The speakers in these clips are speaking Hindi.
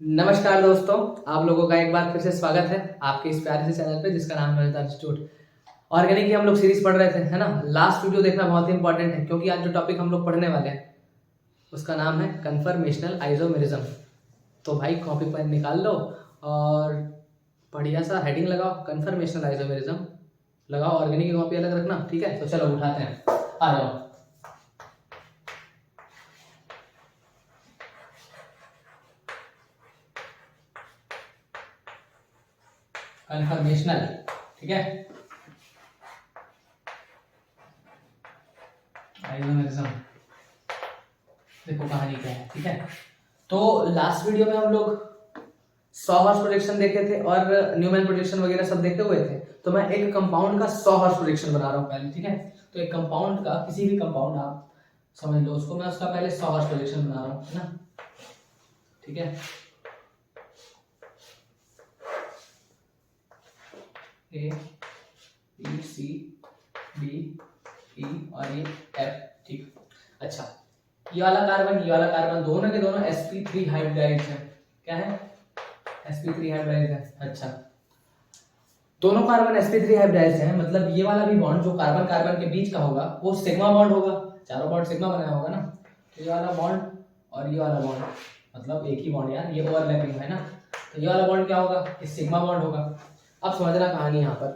नमस्कार दोस्तों, आप लोगों का एक बार फिर से स्वागत है आपके इस प्यारे से चैनल पे जिसका नाम है इंस्टीट्यूट ऑर्गेनिक की हम लोग सीरीज पढ़ रहे थे, है ना। लास्ट वीडियो देखना बहुत ही इंपॉर्टेंट है क्योंकि आज जो टॉपिक हम लोग पढ़ने वाले हैं उसका नाम है कन्फर्मेशनल आइसोमेरिज्म। तो भाई कॉपी पेन निकाल लो और बढ़िया सा हेडिंग लगाओ, कन्फर्मेशनल आइसोमेरिज्म लगाओ। ऑर्गेनिक की कॉपी अलग रखना, ठीक है। तो चलो उठाते हैं, आ जाओ। कन्फर्मेशनल, ठीक है, आइसोमेरिज्म। देखो कहानी क्या है, ठीक है। तो लास्ट वीडियो में हम लोग सौ हॉर्स प्रोजेक्शन देखे थे और न्यूमैन प्रोजेक्शन वगैरह सब देखे हुए थे। तो मैं एक कंपाउंड का 100 हॉर्स प्रोजेक्शन बना रहा हूँ पहले, ठीक है। तो एक कंपाउंड का, किसी भी कंपाउंड आप समझ लो उसको, मैं उसका पहले 100 हॉर्स प्रोजेक्शन बना रहा हूँ, है ना, ठीक है। A B C D E और ये एफ, ठीक। अच्छा, ये वाला कार्बन दोनों के दोनों sp3 हाइब्रिडाइड है। क्या है? sp3 हाइब्रिडाइड है। अच्छा, दोनों कार्बन sp3 हाइब्रिडाइड है, मतलब ये वाला भी बॉन्ड जो कार्बन कार्बन के बीच का होगा वो सिग्मा बॉन्ड होगा। चारों बॉन्ड सिग्मा बनाया होगा ना। तो ये वाला बॉन्ड और ये वाला बॉन्ड मतलब एक ही बॉन्ड यार, ये ओवरलैपिंग है ना। तो ये वाला बॉन्ड क्या होगा? ये सिग्मा बॉन्ड होगा। अब समझना कहानी यहाँ पर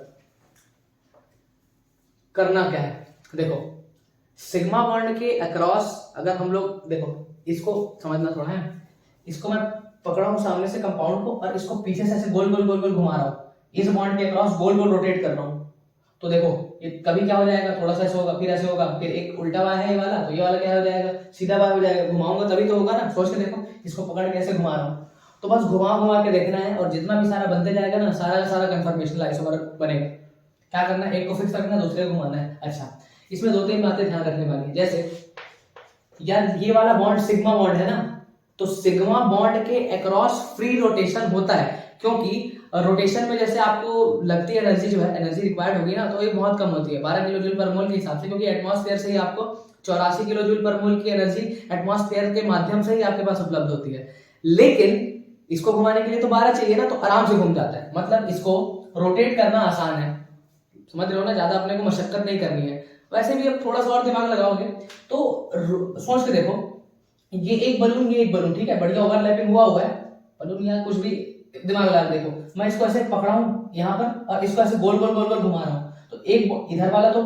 करना क्या है। देखो, सिग्मा बॉन्ड के अक्रॉस अगर हम लोग, देखो इसको समझना थोड़ा है। इसको मैं पकड़ा हूं सामने से कंपाउंड को और इसको पीछे से ऐसे गोल गोल गोल गोल घुमा रहा हूं। इस बॉन्ड के अक्रॉस गोल गोल रोटेट कर रहा हूं। तो देखो ये कभी क्या हो जाएगा, थोड़ा सा ऐसे होगा, फिर ऐसे होगा, फिर एक उल्टा बाय है ये वाला, तो ये वाला क्या हो जाएगा, सीधा बाय हो जाएगा। घुमाऊंगा तभी तो होगा ना। सोच के देखो, इसको पकड़ के ऐसे घुमा रहा हूँ, तो बस घुमा घुमा के देखना है और जितना भी सारा बनते जाएगा ना, सारा का सारा कन्फर्मेशनल आइसोमर बनेगा। क्या करना है, एक को फिक्स रखना, दूसरे को घुमाना है। अच्छा, इसमें दो तीन बातें ध्यान रखने वाली, जैसे यार ये वाला बॉन्ड सिग्मा बॉन्ड है ना, तो सिग्मा बॉन्ड के अक्रॉस फ्री रोटेशन होता है। क्योंकि रोटेशन में जैसे आपको लगती है एनर्जी, जो है एनर्जी रिक्वायर्ड होगी ना, तो ये बहुत कम होती है 12 किलो जूल पर मोल के हिसाब से, क्योंकि एटमॉस्फेयर से ही आपको 84 किलो जूल पर मोल की एनर्जी एटमॉस्फेयर के माध्यम से ही आपके पास उपलब्ध होती है। लेकिन इसको घुमाने के लिए तो 12 चाहिए ना, तो आराम से घूम जाता है। मतलब इसको रोटेट करना आसान है, समझ रहे हो ना, ज्यादा अपने को मशक्कत नहीं करनी है। वैसे भी अब थोड़ा सा और दिमाग लगाओगे तो सोच के देखो, ये एक बलून, ये एक बलून, ठीक है, बढ़िया ओवरलैपिंग हुआ है बलून या कुछ भी। दिमाग लगा के देखो, मैं इसको ऐसे पकड़ा हूं यहाँ पर और इसको ऐसे गोल गोल गोल गोल घुमा रहा हूँ। तो एक इधर वाला तो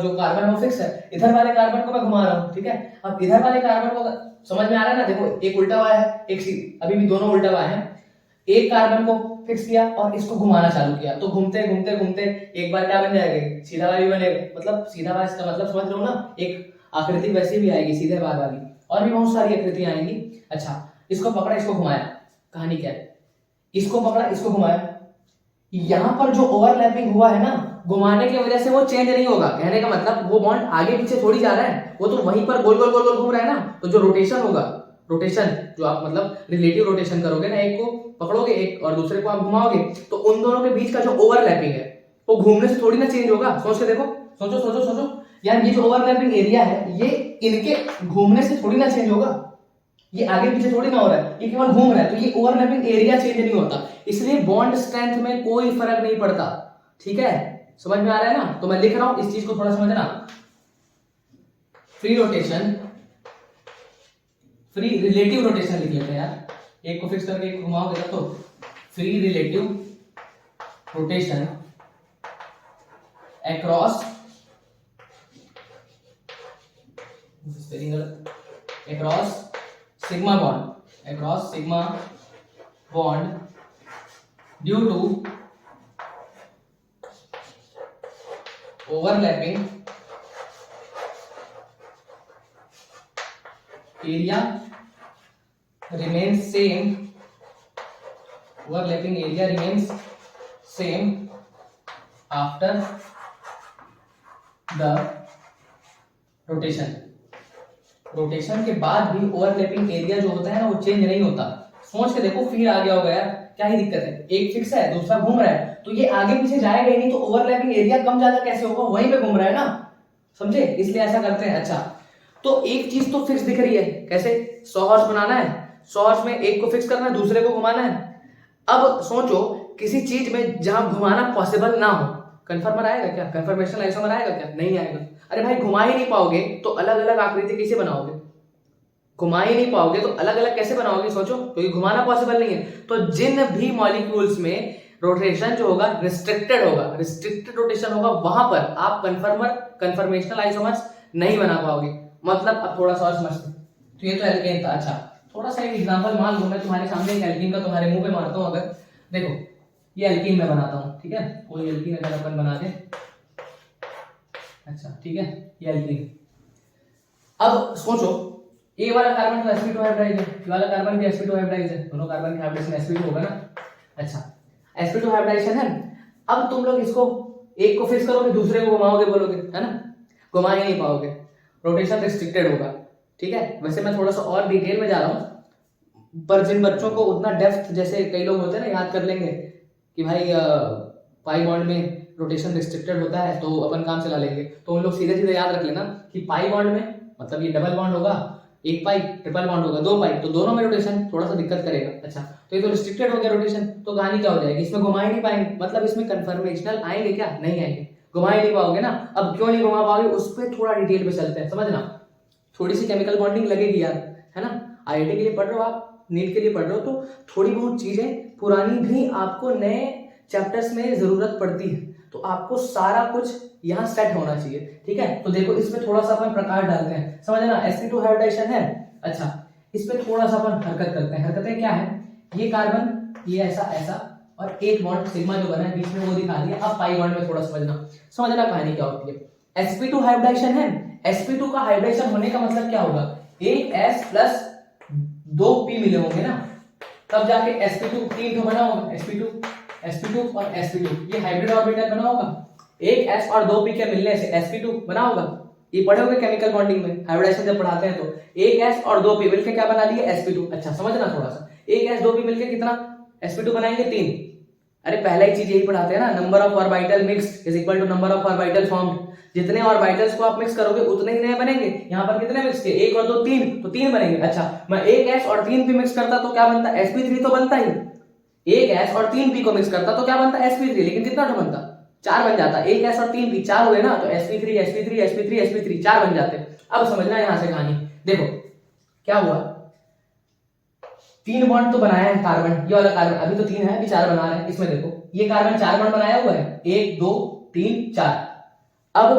जो कार्बन है वो फिक्स है, इधर वाले कार्बन को मैं घुमा रहा हूँ, ठीक है। अब इधर वाले कार्बन को समझ में आ रहा है ना, देखो एक उल्टा हुआ है, एक अभी भी दोनों उल्टा हुआ है। एक कार्बन को फिक्स किया और इसको घुमाना चालू किया, तो घूमते घूमते घूमते एक बार क्या बन जाएगा, सीधा वाली बनेगा। मतलब सीधा वाला इसका मतलब समझ रहे हो ना, एक आकृति वैसी भी आएगी सीधे बार वाली, और भी बहुत सारी आकृतियां आएंगी। अच्छा, इसको पकड़ा, इसको घुमाया, कहानी क्या है, इसको पकड़ा, इसको घुमाया, यहाँ पर जो ओवरलैपिंग हुआ है ना, घुमाने की वजह से वो चेंज नहीं होगा। कहने का मतलब वो बॉन्ड आगे पीछे थोड़ी जा रहा है, वो तो वहीं पर गोल गोल गोल गोल घूम रहा है ना। तो जो रोटेशन होगा, रोटेशन जो आप मतलब रिलेटिव रोटेशन करोगे ना, एक को पकड़ोगे एक और दूसरे को आप घुमाओगे, तो उन दोनों के बीच का जो ओवरलैपिंग है वो घूमने से थोड़ी ना चेंज होगा। सोच के देखो, सोचो सोचो सोचो यार, ये जो ओवरलैपिंग एरिया है ये इनके घूमने से थोड़ी ना चेंज होगा। ये आगे पीछे थोड़ी ना हो रहा है, ये केवल घूम रहा है, तो ये ओवरलैपिंग एरिया चेंज नहीं होता, इसलिए बॉन्ड स्ट्रेंथ में कोई फर्क नहीं पड़ता। ठीक है, समझ में आ रहा है ना। तो मैं लिख रहा हूं, इस चीज को थोड़ा समझना। Free rotation, free relative rotation लिख लेते हैं यार, एक को फिक्स करके एक को घुमाओगे तो free relative rotation across, spelling गलत, across sigma bond, across sigma bond due to overlapping area remains same, overlapping area remains same after the rotation. Rotation के बाद भी ओवरलैपिंग एरिया जो होता है ना वो चेंज नहीं होता। सोच के देखो, फिर आ गया होगा यार, क्या ही दिक्कत है, एक फिक्स है दूसरा घूम रहा है, तो ये आगे पीछे जाएगा ही नहीं, तो ओवरलैपिंग एरिया कम ज्यादा कैसे होगा, वहीं पे घूम रहा है ना, समझे, इसलिए ऐसा करते हैं। अच्छा, तो एक चीज तो फिक्स दिख रही है, कैसे 100 हॉर्स बनाना है, सोर्स में एक को फिक्स करना है, दूसरे को घुमाना है। अब सोचो किसी चीज में जहां घुमाना पॉसिबल ना हो, कन्फर्मर आएगा क्या, कन्फर्मेशनल आइसोमर आएगा क्या, नहीं आएगा। अरे भाई घुमा ही नहीं पाओगे तो अलग अलग आकृति कैसे बनाओगे, घुमा ही नहीं पाओगे तो अलग अलग कैसे बनाओगे, सोचो, क्योंकि घुमाना पॉसिबल नहीं है। तो जिन भी मॉलिक्यूल्स में रोटेशन जो होगा रिस्ट्रिक्टेड होगा, रिस्ट्रिक्टेड रोटेशन होगा, वहां पर आप कन्फर्मेशनल आइसोमर्स नहीं बना पाओगे। मतलब अब थोड़ा सा और समझते हैं। तो ये तो एल्केन था। अच्छा थोड़ा सा एक एग्जांपल मान लो, मैं तुम्हारे सामने एक एल्कीन का तुम्हारे मुंह पे मारता हूँ, अगर देखो ये एल्कीन मैं बनाता हूँ, ठीक है, कोई एल्कीन अगर अपन बना दे, अच्छा ठीक है, ये एल्कीन। अब सोचो ए वाला कार्बन तो sp2 हाइब्रिडाइज है, ये वाला कार्बन भी sp2 हाइब्रिडाइज है, दोनों कार्बन के हाइब्रिडेशन sp2 होगा ना। अच्छा sp2 हाइब्रिडाइजेशन है। अब तुम लोग इसको एक को फिक्स करोगे, दूसरे को घुमाओगे बोलोगे, है ना, घुमा ही नहीं पाओगे, रोटेशन रिस्ट्रिक्टेड होगा, ठीक है। वैसे मैं थोड़ा सा और डिटेल में जा रहा हूँ, पर जिन बच्चों को उतना डेप्थ, जैसे कई लोग होते हैं ना, याद कर लेंगे कि भाई पाई बॉन्ड में रोटेशन रिस्ट्रिक्टेड होता है तो अपन काम चला लेंगे, तो उन लोग सीधे सीधे याद रख लेना कि पाई बॉन्ड में मतलब ये डबल बॉन्ड होगा, एक पाई, ट्रिपल बॉन्ड होगा, दो पाई, तो दोनों में रोटेशन थोड़ा सा दिक्कत करेगा। अच्छा तो ये तो रिस्ट्रिक्टेड हो गया रोटेशन, तो कहानी क्या हो जाएगी, इसमें घुमा ही नहीं पाएंगे, मतलब इसमें कन्फर्मेशनल आएंगे क्या, नहीं आएंगे, घुमा ही नहीं पाओगे ना। अब क्यों नहीं घुमा पाओगे, उस पर थोड़ा डिटेल पे चलते हैं, समझना, थोड़ी सी केमिकल बॉन्डिंग लगेगी यार, है ना, आईआईटी के लिए पढ़ रहे हो आप, नीट के लिए पढ़ रहे हो, तो थोड़ी बहुत चीजें पुरानी भी आपको नए चैप्टर्स में जरूरत पड़ती है, तो आपको सारा कुछ यहाँ सेट होना चाहिए, ठीक है। तो देखो इसमें थोड़ा सा अपन प्रकाश डालते हैं, समझना, sp2 हाइब्रिडाइजेशन है। अच्छा इसमें थोड़ा सा अपन हरकत करते हैं, हरकतें क्या है, ये कार्बन ये ऐसा ऐसा और एक बॉन्ड सिग्मा जो बना है बीच में वो दिखा दिया। अब पाई बॉन्ड में थोड़ा समझना कहानी क्या होती है। sp2 हाइब्रिडाइजेशन है, sp2 का हाइब्रिडेशन होने का मतलब क्या होगा, एक s प्लस 2p मिले होंगे ना, तब जाके sp2 तीन तो बना होगा, sp2 और sp2 ये हाइब्रिड ऑर्बिटल बना होगा, एक s और 2p के मिलने से sp2 बना होगा। ये पढ़े होंगे केमिकल बॉन्डिंग में, हाइब्रिडेशन जब पढ़ाते हैं तो एक s और 2p मिलके क्या बना लिए sp2। अच्छा समझना थोड़ा सा, एक s 2p मिलके कितना sp2 बनाएंगे, 3। अरे पहला ही चीज यही पढ़ाते हैं ना, number of orbital mixed is equal to number of orbital formed, जितने ऑर्बिटल्स को आप मिक्स करोगे उतने ही नए बनेंगे। यहाँ पर कितने मिक्स किए, एक और दो तीन, तो 3 बनेंगे। अच्छा मैं एक s और 3p मिक्स करता तो क्या बनता, sp3 तो बनता ही, एक s और 3p को मिक्स करता तो क्या बनता sp3, लेकिन कितना तो बनता, 4 बन जाता, एक s और 3p 4 हुए ना, तो sp3 sp3 sp3 sp3 4 बन जाते। अब समझना यहाँ से कहानी, देखो क्या हुआ, 3 बॉन्ड तो बनाया है कार्बन, ये वाला कार्बन अभी तो 3 है, अभी 4 बना रहे हैं। इसमें देखो ये कार्बन 4 बॉन्ड बनाया हुआ है, 1 2 3 4। अब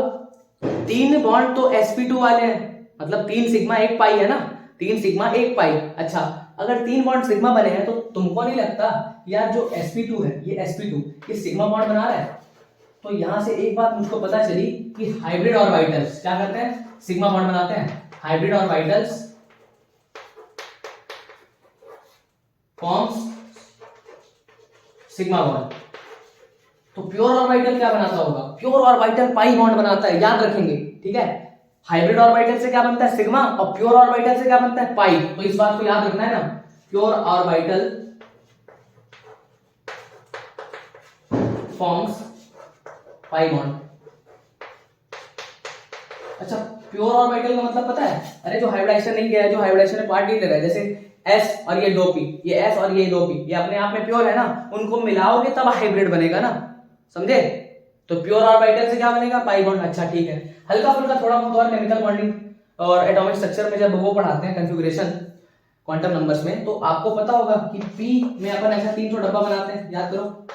3 बॉन्ड तो sp2 वाले हैं, मतलब 3 सिग्मा 1 पाई है ना, 3 सिग्मा 1 पाई। अच्छा अगर 3 बॉन्ड सिग्मा बने हैं तो तुमको नहीं लगता यार जो sp2 है ये sp2 ये सिग्मा बॉन्ड बना रहा है, तो यहां से एक बात मुझको पता चली कि हाइब्रिड ऑर्बिटल्स क्या करते हैं, सिग्मा बॉन्ड बनाते हैं, hybrid orbitals forms sigma bond. तो प्योर ऑर्बिटल क्या बनाता होगा, प्योर ऑर्बिटल पाई बॉन्ड बनाता है, याद रखेंगे, ठीक है। हाइब्रिड ऑर्बिटल से क्या बनता है, सिग्मा, और प्योर ऑर्बिटल से क्या बनता है, पाई। तो इस बात को याद रखना है ना, pure orbital forms pi bond. अच्छा प्योर ऑर्बिटल का मतलब पता है, अरे जो हाइब्रिडाइजेशन नहीं किया है, जो हाइब्रिडाइजेशन में पार्ट नहीं ले रहा है, जैसे s और ये 2p, ये s और ये 2p, ये अपने आप में प्योर है ना, उनको मिलाओगे तब हाइब्रिड बनेगा ना, समझे। तो प्योर ऑर्बिटल से क्या बनेगा, पाई बॉन्ड। अच्छा ठीक है, हल्का फुल्का थोड़ा बहुत और केमिकल बॉन्डिंग और एटॉमिक स्ट्रक्चर में जब वो पढ़ाते हैं कॉन्फ़िगरेशन क्वांटम नंबर्स में, तो आपको पता होगा कि p में अपन ऐसा 3 डब्बा बनाते हैं, याद करो,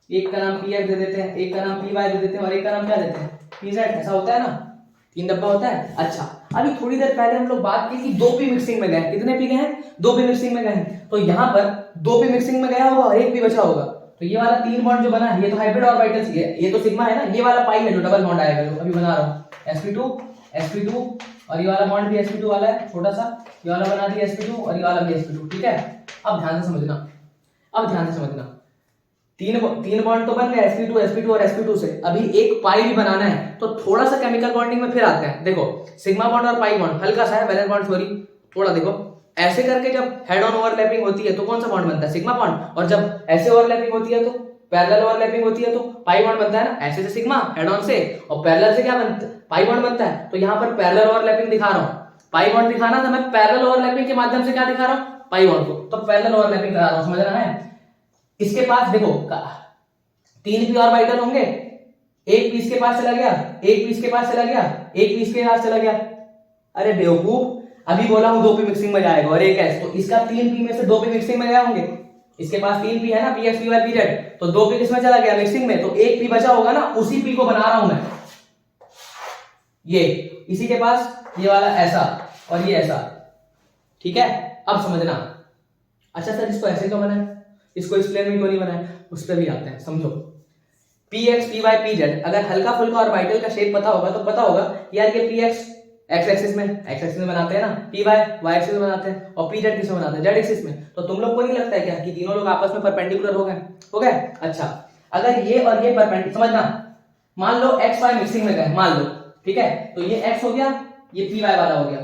एक का नाम px दे देते हैं, एक का नाम py दे देते हैं और एक का नाम क्या देते हैं, pz, ऐसा होता है ना, 3 डब्बा होता है। अच्छा अभी थोड़ी देर पहले हम लोग बात की कि 2p मिक्सिंग में गए, कितने p गए हैं, 2p मिक्सिंग में गए हैं, तो यहाँ पर 2p मिक्सिंग में गया होगा और एक p बचा होगा, तो ये वाला 3 बॉन्ड जो बना है ये तो हाइब्रिड ऑर्बिटल्स, ये तो सिग्मा है ना, ये वाला पाई है जो डबल बॉन्ड आएगा, जो अभी बना रहा हूँ sp2 और ये वाला बॉन्ड भी sp2 वाला है छोटा सा, ये वाला बना दिया sp2 और ये वाला भी sp2, ठीक है। अब ध्यान से समझना, तीन बॉन्ड तो बन गए sp2 और sp2 से, अभी एक पाई भी बनाना है, तो थोड़ा सा केमिकल बॉन्डिंग में फिर आते हैं। देखो सिग्मा बॉन्ड और पाई बॉन्ड हल्का सा है, वैलेंस बॉन्ड थ्योरी, थोड़ा देखो ऐसे करके जब हेड ऑन ओवरलैपिंग होती है तो कौन सा बॉन्ड बनता है, सिग्मा बॉन्ड, और जब ऐसे ओवरलैपिंग होती है तो पैरेलल ओवरलैपिंग होती है तो पाई बॉन्ड बनता है ना, ऐसे से सिग्मा हेड ऑन से, और पैरेलल से क्या बनता है, पाई बॉन्ड बनता है। तो यहाँ पर पैरेलल ओवरलैपिंग दिखा रहा हूँ, पाई बॉन्ड दिखाना था, मैं पैरेलल ओवरलैपिंग के माध्यम से क्या दिखा रहा हूँ, पाई बॉन्ड को। तो पैरेलल ओवरलैपिंग करा रहा हूं, समझ रहा है। इसके पास देखो 3 पी ऑर्बिटल होंगे, एक पीस के पास चला गया, एक पीस के पास चला गया, एक पीस के पास चला गया। अरे बेवकूफ, अभी बोला हूं 2 पी मिक्सिंग में जाएगा और एक एस, तो इसका 3 पी में से 2 पी मिक्सिंग में गए होंगे। इसके पास 3 पी है ना, P X P Y P Z, तो 2 पी किसमें चला गया, मिक्सिंग में, तो एक पी बचा होगा ना, उसी पी को बना रहा हूं मैं। ये इसी के पास ये वाला ऐसा और ये ऐसा, ठीक है। अब समझना, अच्छा सर इसको ऐसे क्यों बनाए, इसको इस प्लेन में क्यों नहीं बनाए, उस पर भी आते हैं, समझो। P X P Y P Z, अगर हल्का फुल्का ऑर्बिटल का शेप पता होगा तो पता होगा यार ये पी एक्स एक्स एक्सिस में बनाते हैं ना, पी वाई वाई एक्सिस में बनाते हैं, और पी जेड किस में बनाते हैं, जेड एक्सिस में। तो तुम लोग को नहीं लगता है क्या कि तीनों लोग आपस में परपेंडिकुलर हो गए? अच्छा, अगर ये और ये परपेंडिकुलर, समझना, मान लो एक्स वाई मिक्सिंग में गए, मान लो, ठीक है, तो ये एक्स हो गया, ये पी वाई वाला हो गया,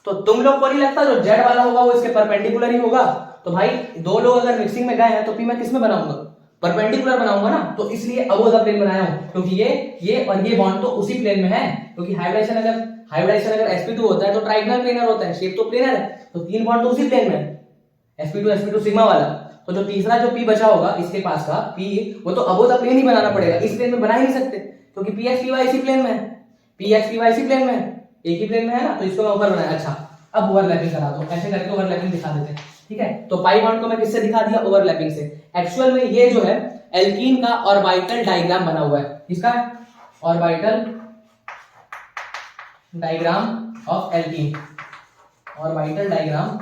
तो तुम लोग को नहीं लगता जो जेड वाला होगा वो इसके परपेंडिकुलर ही होगा? तो भाई दो लोग अगर मिक्सिंग में गए हैं तो पी मैं किस में बनाऊंगा, परपेंडिकुलर बनाऊंगा ना। तो इसलिए अबोव द प्लेन बनाया हूं, क्योंकि ये और ये बॉन्ड तो उसी प्लेन में है, क्योंकि हाइब्रिडेशन अगर sp2 होता है तो ट्राइगोनल प्लेनर होता है, शेप तो प्लेनर है, तो 3 बॉन्ड तो उसी प्लेन में है, sp2 सिग्मा वाला। तो जो तीसरा जो p बचा होगा इसके पास का p, वो तो अबोव द प्लेन ही बनाना पड़ेगा, इस प्लेन में बना ही नहीं सकते, क्योंकि px py इसी प्लेन में है, px py इसी प्लेन में है, एक ही प्लेन में है ना, तो इसको मैं ऊपर बनाया। अच्छा, अब ओवरलैपिंग करा दो, ऐसे करके ओवरलैपिंग दिखा देते हैं, ठीक है। तो पाई बॉन्ड को मैं किससे दिखा दिया, ओवरलैपिंग से। एक्चुअल में ये जो है एल्कीन का ऑर्बिटल डायग्राम बना हुआ है, इसका orbital diagram of alkene, orbital diagram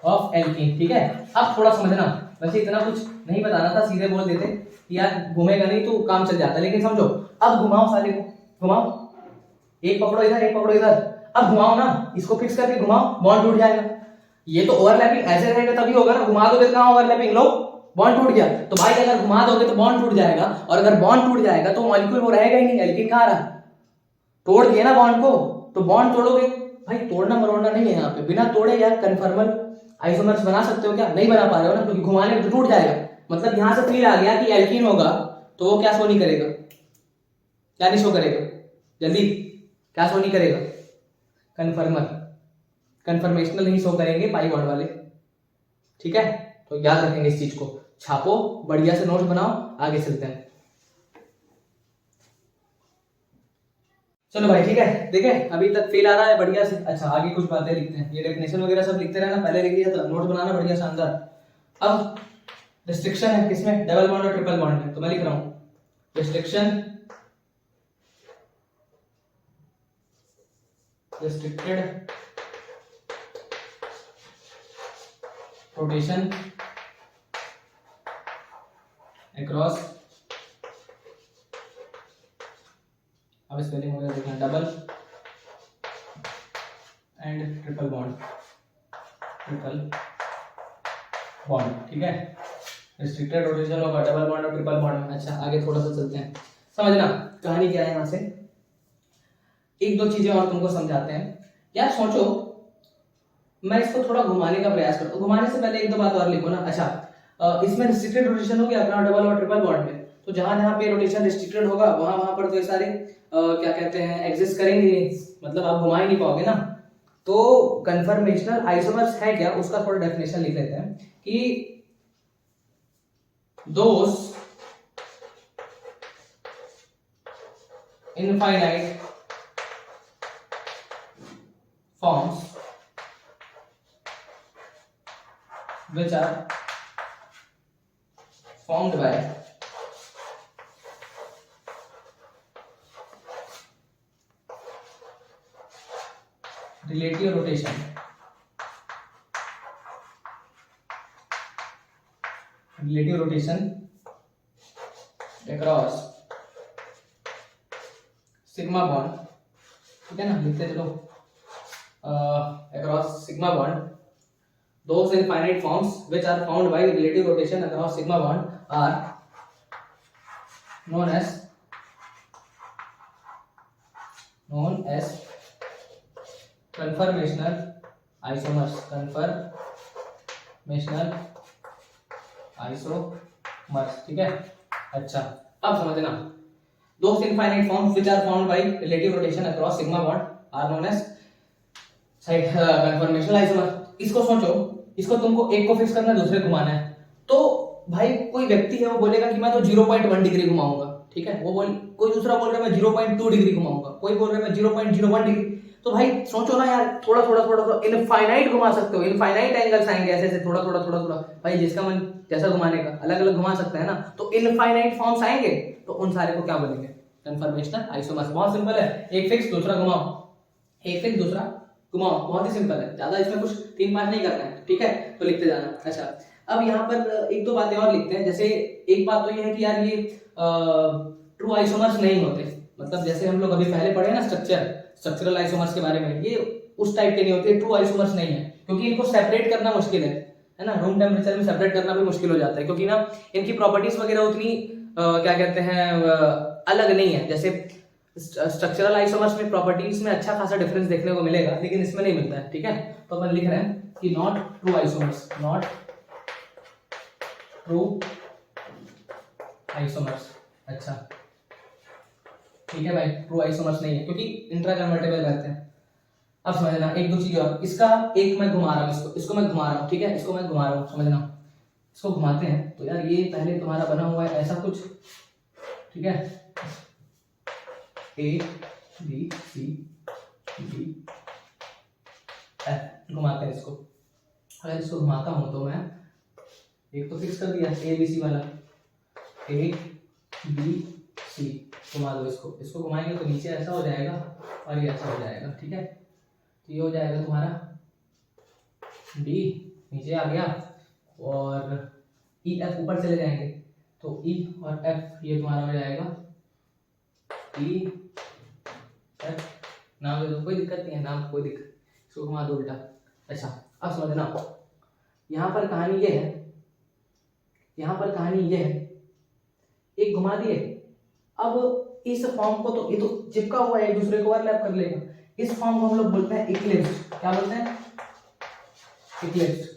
of alkene, ठीक है। अब थोड़ा समझना, वैसे इतना कुछ नहीं बताना था, सीधे बोल देते कि यार घूमेगा नहीं तो काम चल जाता, लेकिन समझो। अब घुमाओ साले को, घुमाओ, एक पकड़ो इधर, एक पकड़ो इधर, अब घुमाओ ना, इसको फिक्स करके घुमाओ, बॉन्ड टूट जाएगा। ये तो ओवरलैपिंग ऐसे रहेगा तभी होगा ना, घुमा दोगे कहां ओवरलैपिंग, लो बॉन्ड टूट गया। तो भाई अगर घुमा दोगे तो बॉन्ड टूट जाएगा, और अगर बॉन्ड टूट जाएगा तो मॉलिक्यूल वो रहेगा ही नहीं, एल्कीन कहां रहा, तोड़ दिए ना बॉन्ड को, तो बॉन्ड तोड़ोगे, भाई तोड़ना मरोड़ना नहीं है यहाँ पे, बिना तोड़े यार कन्फर्मल आइसोमर्स बना सकते हो क्या, नहीं बना पा रहे हो ना, क्योंकि घुमाने में तो टूट जाएगा। मतलब यहां से फील आ गया कि एल्कीन होगा तो वो क्या शो नहीं करेगा, क्या नहीं शो करेगा, जल्दी क्या शो नहीं करेगा, कन्फर्मेशनल नहीं शो करेंगे पाई बॉन्ड वाले, ठीक है। तो याद रखेंगे इस चीज को, छापो, बढ़िया से नोट बनाओ, आगे चलते हैं। चलो भाई ठीक है, देखे अभी तक फेल आ रहा है बढ़िया से। अच्छा, आगे कुछ बातें लिखते हैं, ये डेफिनेशन वगैरह सब लिखते रहना, पहले लिख लिया था, नोट बनाना बढ़िया शानदार। अब रिस्ट्रिक्शन है किसमें, डबल बॉन्ड और ट्रिपल बॉन्ड में, तो मैं लिख रहा हूं रिस्ट्रिक्शन, restricted rotation across, अब स्पेलिंग वगैरह देखना, डबल एंड ट्रिपल बॉन्ड, ठीक है। रिस्ट्रिक्टेड रोटेशन होगा डबल बॉन्ड और ट्रिपल बॉन्ड में। अच्छा, आगे थोड़ा सा चलते हैं, समझना कहानी क्या है। यहां से एक दो चीजें और तुमको समझाते हैं यार। सोचो, मैं इसको थोड़ा घुमाने का प्रयास करता हूँ, घुमाने से पहले एक दो बात और लिखो ना। अच्छा, इसमें रिस्ट्रिक्टेड रोटेशन हो गया अपना डबल और ट्रिपल बॉन्ड में, तो जहां जहां पे रोटेशन रिस्ट्रिक्टेड होगा वहां पर तो ये सारे क्या कहते हैं एग्जिस्ट करेंगे, मतलब आप घुमा ही नहीं पाओगे ना। तो कन्फर्मेशनल आइसोमर्स है क्या, उसका थोड़ा डेफिनेशन लिख लेते हैं कि दोस infinite forms which are formed by relative rotation across sigma bond, ठीक है ना, लिखते चलो across sigma bond, those infinite forms which are found by relative rotation across sigma bond are known as conformational isomers, ठीक है। अच्छा, अब समझना, those infinite forms which are found by relative rotation across sigma bond are known as conformational isomer. इसको सोचो, इसको तुमको एक को फिक्स करना है, दूसरे घुमाना है, तो भाई कोई व्यक्ति है वो बोलेगा कि मैं तो 0.1 डिग्री घुमाऊंगा, ठीक है, वो बोल, कोई दूसरा बोल रहा है मैं 0.2 डिग्री घुमाऊंगा, कोई बोल रहा है मैं 0.01 डिग्री। तो भाई सोचो ना यार, थोड़ा थोड़ा थोड़ा थोड़ा इनफाइनाइट घुमा सकते हो, इनफाइनाइट एंगल्स आएंगे ऐसे ऐसे, थोड़ा थोड़ा थोड़ा थोड़ा, भाई जिसका मन जैसा घुमाने का अलग अलग घुमा सकता है ना, तो इनफाइनाइट फॉर्म्स आएंगे, तो उन सारे को क्या बोलेंगे, कन्फर्मेशनल आइसोमर्स। बहुत सिंपल है, एक फिक्स दूसरा घुमाओ, एक फिक्स दूसरा घुमाओ, बहुत ही सिंपल है, ज्यादा इसमें कुछ 3 5 नहीं करना है, ठीक है, तो लिखते जाना। अच्छा, अब यहाँ पर एक दो बातें और लिखते हैं। जैसे एक बात तो ये है कि यार ये ट्रू आइसोमर्स नहीं होते, मतलब जैसे हम लोग अभी पहले पढ़े ना स्ट्रक्चरल आइसोमर्स के बारे में, ये उस टाइप के नहीं होते, ट्रू आइसोमर्स नहीं है, क्योंकि इनको सेपरेट करना मुश्किल है ना, रूम टेम्परेचर में सेपरेट करना भी मुश्किल हो जाता है, क्योंकि ना इनकी प्रॉपर्टीज वगैरह उतनी क्या कहते हैं अलग नहीं है। जैसे स्ट्रक्चरल आइसोमर्स में प्रॉपर्टीज में अच्छा खासा डिफरेंस देखने को मिलेगा, लेकिन इसमें नहीं मिलता है, ठीक है। तो अपन लिख रहे हैं कि not true isomers, not true isomers. अच्छा ठीक है भाई, ट्रू आइसोमर्स नहीं है क्योंकि इंट्रा कन्वर्टेबल रहते हैं। अब समझना एक दो चीज और, इसका एक मैं घुमा रहा हूँ, इसको मैं घुमा रहा हूँ, ठीक है, इसको मैं घुमा रहा हूँ, समझना, इसको घुमाते हैं तो यार ये पहले तुम्हारा बना हुआ है ऐसा कुछ, ठीक है, A B C D F, घुमाते हैं इसको। अगर इसको घुमाता हूँ तो मैं एक तो फिक्स कर दिया ए बी सी वाला, ए बी सी, घुमा दो इसको, इसको घुमाएंगे तो नीचे ऐसा हो जाएगा और ये ऐसा हो जाएगा, ठीक है, तो ये हो जाएगा तुम्हारा डी, नीचे आ गया, और ई एफ ऊपर चले जाएंगे, तो ई और एफ ये तुम्हारा हो जाएगा ई एफ, नाम दे दो, कोई दिक्कत नहीं है, नाम कोई दिक्कत, इसको घुमा दो उल्टा। अच्छा अब समझना, यहाँ पर कहानी ये है, यहाँ पर कहानी ये है, एक घुमा दिए, अब इस फॉर्म को तो ये तो चिपका हुआ है, एक दूसरे को ओवरलैप कर लेगा, इस फॉर्म को हम लोग बोलते हैं इक्लिप्स्ड, क्या बोलते हैं, इक्लिप्स्ड।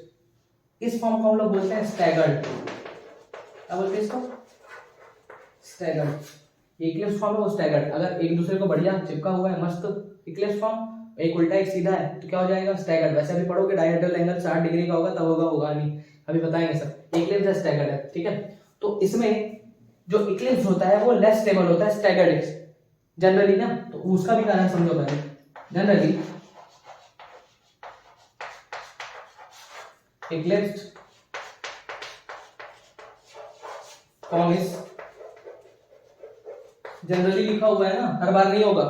इस फॉर्म को हम लोग बोलते हैं स्टैगर्ड, क्या बोलते हैं इसको, स्टैगर्ड। इक्लिप्स फॉर्म है वो स्टैगर्ड, अगर एक दूसरे को बढ़िया चिपका हुआ है मस्त इक्लिप्स फॉर्म, एक उल्टा एक सीधा है, तो क्या हो जाएगा, स्टैगर्ड। वैसे अभी पढ़ोगे डायहेड्रल एंगल 60 डिग्री का होगा, तब होगा नहीं, अभी बताएंगे सब। इक्लिप्स है, स्टैगर्ड है, ठीक है। तो इसमें जो इक्लिप्स होता है वो लेस स्टेबल होता है, स्टैगर्ड जनरली ना, तो उसका भी कारण समझो पहले। Generally eclipsed form is, generally लिखा हुआ है ना, हर बार नहीं होगा,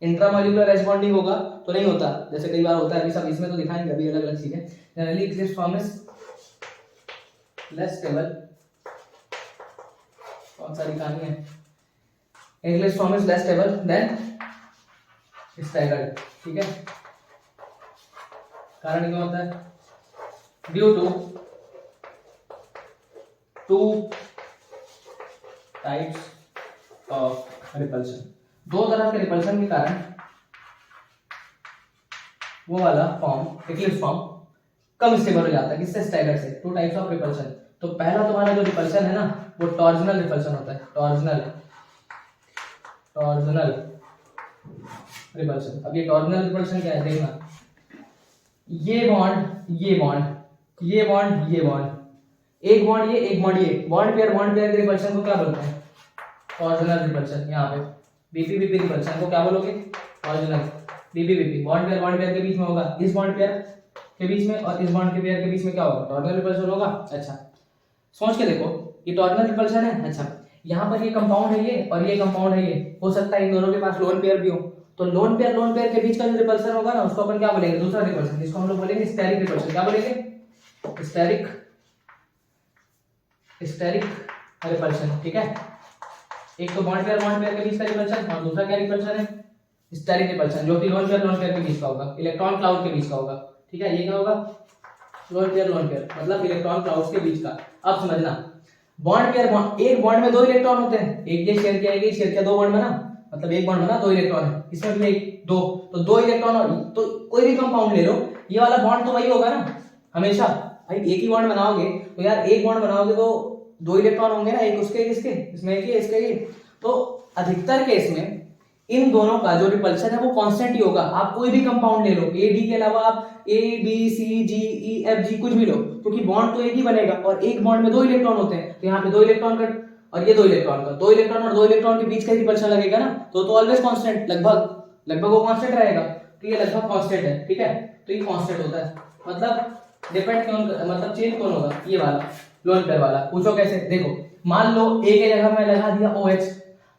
इंट्रामॉलिक्यूलर रेस्पॉन्डिंग होगा तो नहीं होता, जैसे कई बार होता है, अभी सब इसमें तो दिखाएंगे, अभी अलग अलग चीजें। Generally eclipse form is less stable, बहुत सारी कहानी है, eclipse form is less stable than staggered, ठीक है। कारण क्या होता है, due to two types of repulsion, दो तरह के रिपल्शन के कारण वो वाला फॉर्म इक्लिप्स फॉर्म कम स्टेबल हो जाता है, किससे, स्टैगर्ड से। टू टाइप्स ऑफ रिपल्शन, तो पहला तुम्हारा जो रिपल्शन है ना वो टॉर्जनल रिपल्शन होता है, टॉर्जनल रिपल्शन। अब ये टॉर्जनल रिपल्शन क्या है देखना, ये बॉन्ड ये बॉन्ड ये बॉन्ड ये बॉन्ड, एक बॉन्ड ये एक बॉन्ड ये, बॉन्ड पेयर के रिपल्शन को क्या बोलते हैं, टॉर्जनल रिपल्शन। यहाँ पे बीपी बीपी रिपल्शन को क्या बोलोगे, torsional. BP BP bond pair के बीच में होगा, इस बॉन्ड पेयर के बीच में और इस बॉन्ड के पेयर के बीच में क्या होगा, टॉर्जनल रिपल्शन होगा। अच्छा सोच के देखो, ये टॉर्जनल रिपल्शन है। अच्छा यहाँ पर ये कंपाउंड है ये और ये कंपाउंड है ये, हो सकता है इन दोनों के पास लोन पेयर भी हो, तो लोन पेयर के बीच का जो रिपल्शन होगा ना उसको अपन क्या बोलेंगे, दूसरा रिपल्शन, जिसको हम लोग बोलेंगे स्टेरिक रिपल्शन। क्या बोलेंगे, स्टेरिक रिपल्शन, ठीक है। एक तो बॉन्ड पेयर के बीच का रिपल्शन और दूसरा क्या रिपल्शन है, स्टेरिक रिपल्शन, जो कि लोन पेयर के बीच का होगा, इलेक्ट्रॉन क्लाउड के बीच का होगा, ठीक है। ये क्या होगा, लोन पेयर मतलब इलेक्ट्रॉन क्लाउड्स के बीच का। अब समझना, बॉन्ड पेयर एक बॉन्ड में 2 इलेक्ट्रॉन होते हैं, एक ये शेयर किया एक ये शेयर किया, 2 बॉन्ड बना, मतलब एक बॉन्ड बना 2 इलेक्ट्रॉन है, इसमें भी एक 2, तो 2 इलेक्ट्रॉन, और तो कोई भी कंपाउंड ले लो, ये वाला बॉन्ड तो वही होगा ना हमेशा। भाई एक ही बॉन्ड बनाओगे तो यार, एक बॉन्ड बनाओगे तो 2 इलेक्ट्रॉन होंगे ना, एक उसके एक इसके, इसमें एक ये इसके ये, तो अधिकतर केस में इन दोनों का जो रिपल्शन है वो कांस्टेंट ही होगा। आप कोई भी कंपाउंड ले लो, ए डी के अलावा आप ए बी सी जी ई एफ जी कुछ भी लो, क्योंकि बॉन्ड तो एक ही बनेगा और एक बॉन्ड में 2 इलेक्ट्रॉन होते हैं, तो यहाँ पे 2 इलेक्ट्रॉन का और ये 2 इलेक्ट्रॉन का, 2 इलेक्ट्रॉन और 2 इलेक्ट्रॉन के बीच का रिपल्शन लगेगा ना, तो ऑलवेज कांस्टेंट, लगभग वो कांस्टेंट रहेगा, तो ये लगभग कांस्टेंट है, ठीक है। तो ये कांस्टेंट होता है, मतलब डिपेंड कौन, मतलब चेंज कौन होगा, ये वाला लोन पेयर वाला। पूछो कैसे, देखो मान लो ए के जगह मैं लगा दिया OH,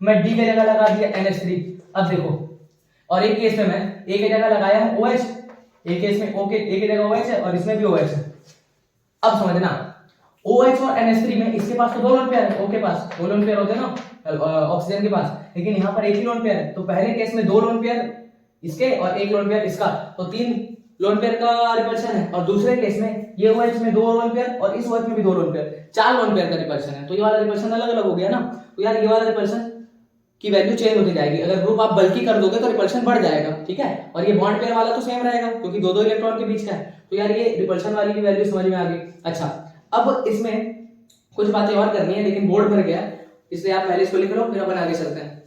मैं डी के जगह लगा दिया NH3। अब देखो, और एक केस में मैं ए के जगह लगाया है OH, एक केस में ओ के ए के जगह OH है और इसमें भी OH है। अब समझना, OH और NH3 में इसके पास तो 2 लोन पेयर है, O के पास 2 लोन पेयर होते हैं ना ऑक्सीजन के पास, लेकिन यहाँ पर एक ही लोन पेयर है। तो पहले केस में 2 लोन पेयर इसके और 1 लोन पेयर इसका, तो 3 लोन पेयर का रिपल्शन है। और दूसरे केस में ये OH में 2 लोन पेयर और इस OH में भी 2 लोन पेयर, 4 लोन पेयर का रिपल्शन है। तो ये वाला रिपल्शन अलग अलग हो गया ना, तो यार ये वाला रिपल्शन की वैल्यू चेंज होती जाएगी। अगर ग्रुप आप बल्कि कर दोगे तो रिपल्शन बढ़ जाएगा, ठीक है। और ये बॉन्ड पेयर वाला तो सेम रहेगा क्योंकि 2-2 इलेक्ट्रॉन के बीच का है। तो यार ये रिपल्शन वाली की वैल्यू समझ में आ गई। अच्छा, अब इसमें कुछ बातें और करनी है, लेकिन बोर्ड भर गया, इसलिए आप पहले इसको लिख लो, फिर अपन आगे चलते हैं।